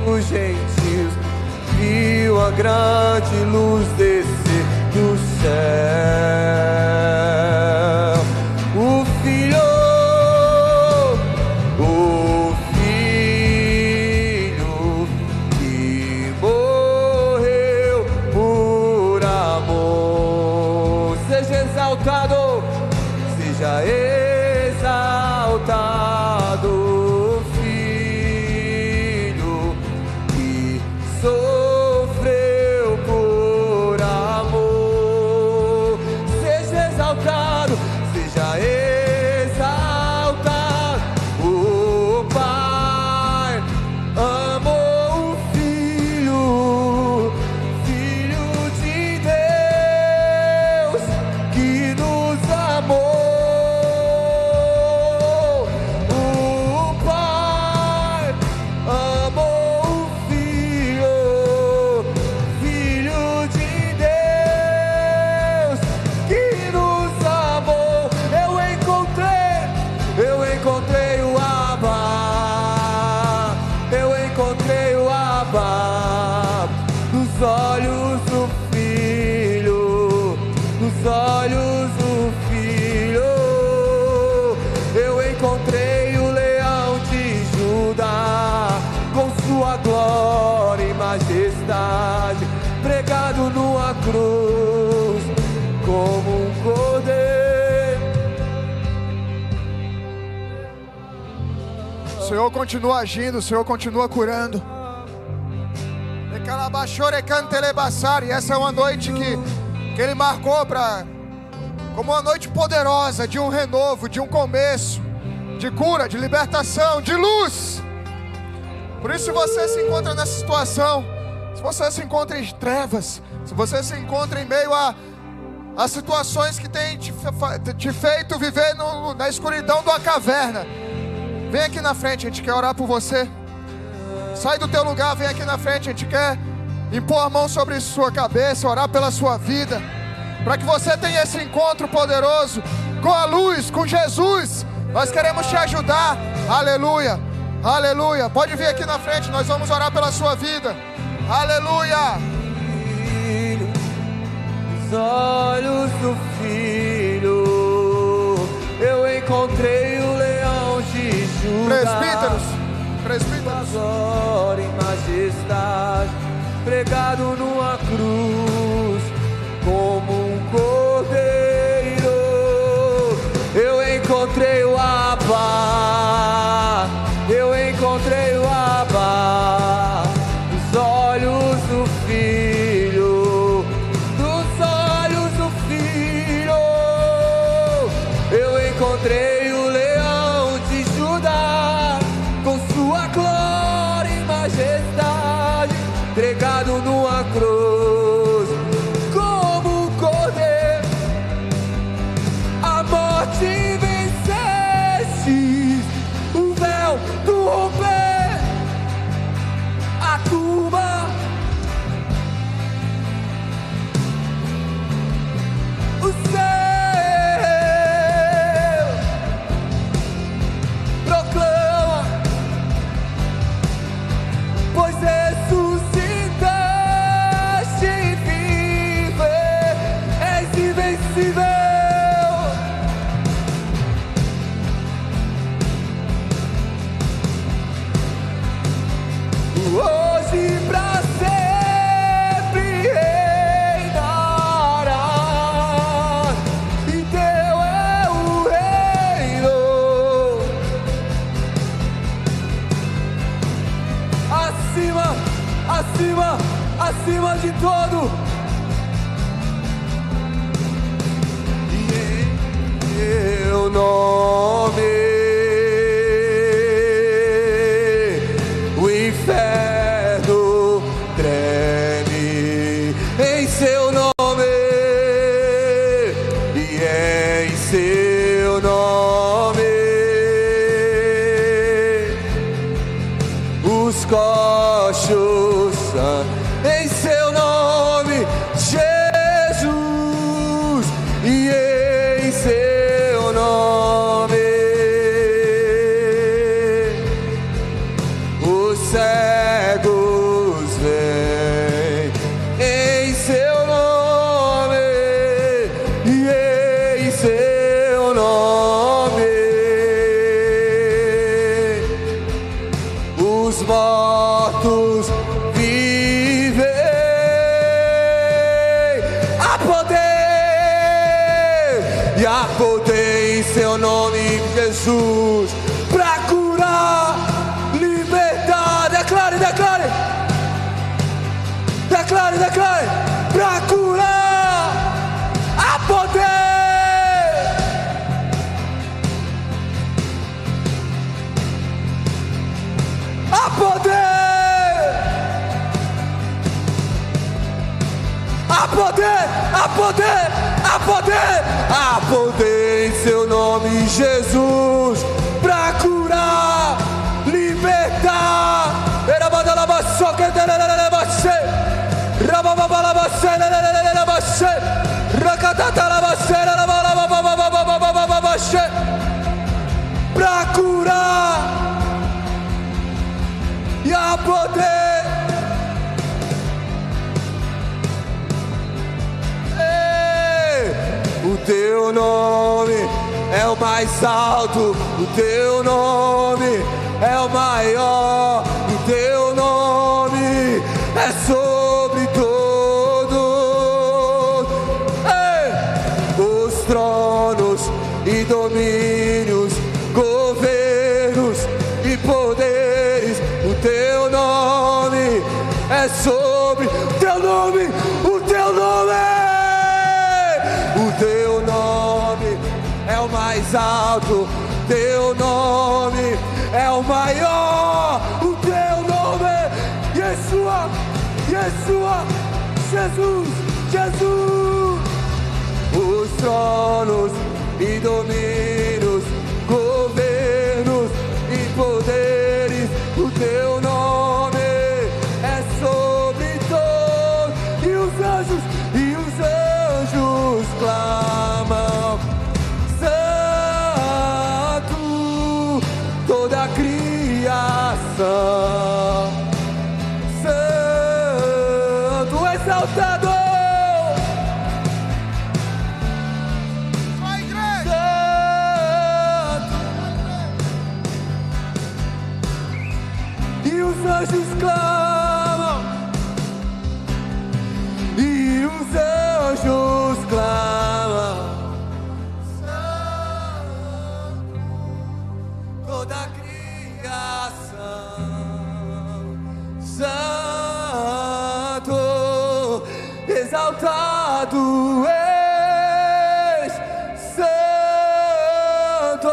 Os gentios viu a grande luz descer do céu. O Filho que morreu por amor olhos do Filho, nos olhos do Filho, eu encontrei o leão de Judá, com sua glória e majestade, pregado numa cruz, como um cordeiro. O Senhor continua agindo, o Senhor continua curando. E essa é uma noite que Ele marcou como uma noite poderosa, de um renovo, de um começo, de cura, de libertação, de luz. Por isso, se você se encontra nessa situação, se você se encontra em trevas, se você se encontra em meio a situações que têm te feito viver na escuridão de uma caverna, vem aqui na frente, a gente quer orar por você. Sai do teu lugar, vem aqui na frente, a gente quer impor a mão sobre sua cabeça, orar pela sua vida, para que você tenha esse encontro poderoso com a luz, com Jesus. Nós queremos te ajudar. Aleluia, aleluia. Pode vir aqui na frente, nós vamos orar pela sua vida. Aleluia. Os olhos do Filho, eu encontrei o leão de Judá, presbíteros, glória e majestade, pregado numa cruz, como um cordeiro. Eu encontrei o Abba, eu encontrei o Abba, os olhos do Filho, dos olhos do Filho, eu encontrei o leão de Judá, com sua glória e majestade, pregado numa cruz, como um cordeiro. A morte venceste, o véu do romper, a tumba, o céu proclama, pois ressuscitaste e vive, és invencível. Hoje pra sempre reinarás, e teu é o reino. Acima, acima, acima de todo. E em teu nome o inferno treme, em seu nome, e em seu nome os coxos são, em seu nome, Jesus, e em seu nome os cegos vêm, em seu nome, e em seu nome os mortos vivem. Há poder, e há poder em seu nome, Jesus, pra curar, libertar. Declare, declare, declare, declare, pra curar. Há poder, há poder, há poder, há poder, há poder, há poder em seu nome, Jesus, pra curar, libertar. Pra curar, e há poder, o teu nome é o mais alto, o teu nome é o maior, o teu nome é sobre todos. Ei! Os tronos e domínios, governos e poderes, o teu nome é sobre teu nome, o teu nome, o teu nome é o mais alto, teu nome é o maior, o teu nome é Yeshua, Yeshua, Jesus, Jesus. Os tronos e domínios, governos e poderes, o teu nome é sobre todos. E os anjos clamam, Santo, toda a criação, Santo, exaltado. Os anjos clamam, e os anjos clamam, Santo, toda a criação, Santo, exaltado és, Santo,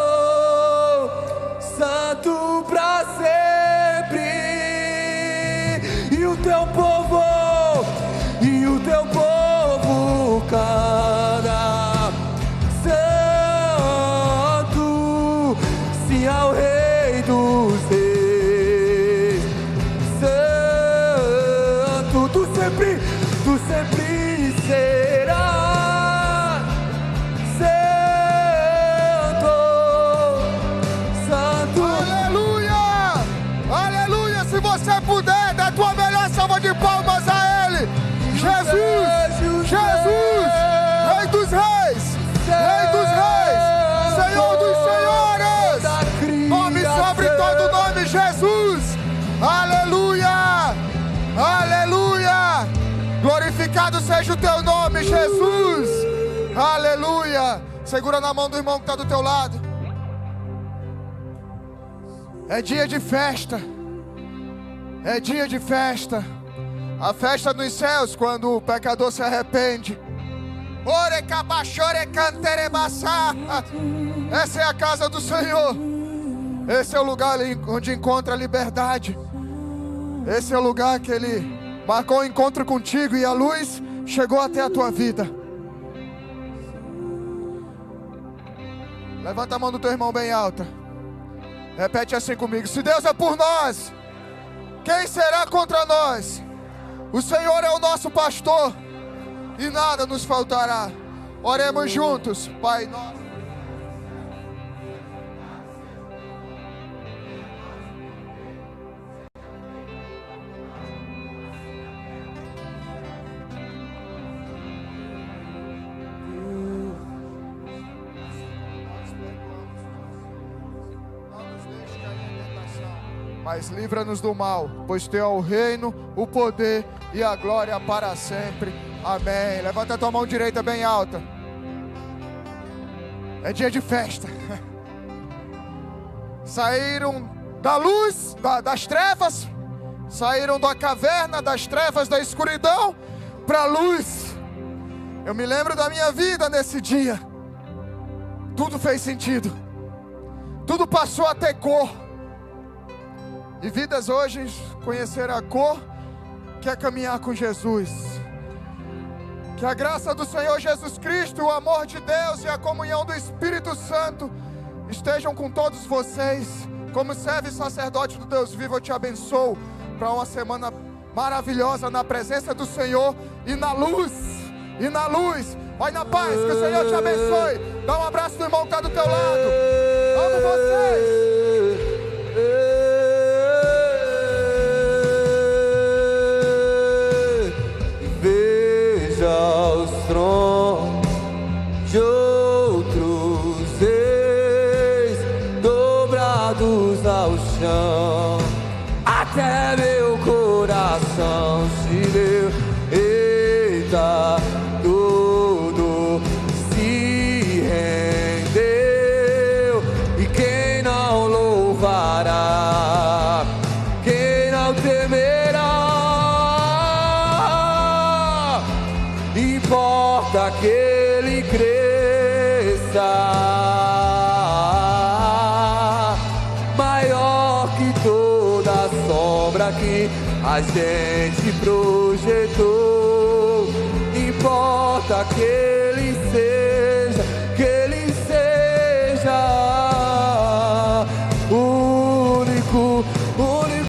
Santo pra sempre. E o teu povo canta, Santo, sim ao Rei dos Reis, Santo, tu sempre serás, Santo, Santo. Aleluia, aleluia, se você puder, dá a tua melhor salva de palmas a Ele. Jesus, Jesus, Rei dos Reis, Rei dos Reis, Senhor dos Senhores, nome sobre todo nome, Jesus. Aleluia, aleluia, glorificado seja o teu nome, Jesus. Aleluia. Segura na mão do irmão que está do teu lado. É dia de festa. É dia de festa. A festa nos céus quando o pecador se arrepende. Essa é a casa do Senhor. Esse é o lugar onde encontra a liberdade. Esse é o lugar que Ele marcou o encontro contigo e a luz chegou até a tua vida. Levanta a mão do teu irmão bem alta. Repete assim comigo: se Deus é por nós, quem será contra nós? O Senhor é o nosso pastor e nada nos faltará. Oremos juntos. Pai nosso. Mas livra-nos do mal, pois teu é o reino, o poder e a glória para sempre. Amém. Levanta a tua mão direita bem alta. É dia de festa. Saíram da luz, das trevas, saíram da caverna, das trevas, da escuridão, para a luz. Eu me lembro da minha vida nesse dia. Tudo fez sentido. Tudo passou a ter cor. E vidas hoje conheceram a cor que é caminhar com Jesus. Que a graça do Senhor Jesus Cristo, o amor de Deus e a comunhão do Espírito Santo estejam com todos vocês. Como servo e sacerdote do Deus vivo, eu te abençoo para uma semana maravilhosa na presença do Senhor e na luz. E na luz. Vai na paz, que o Senhor te abençoe. Dá um abraço do irmão que está do teu lado. Amo vocês. Veja os tronos. chão, até meu coração se deu. Eita, tudo se rendeu. E quem não louvará, quem não temerá, importa que ele cresça, maior que toda a sombra que a gente projetou. Importa que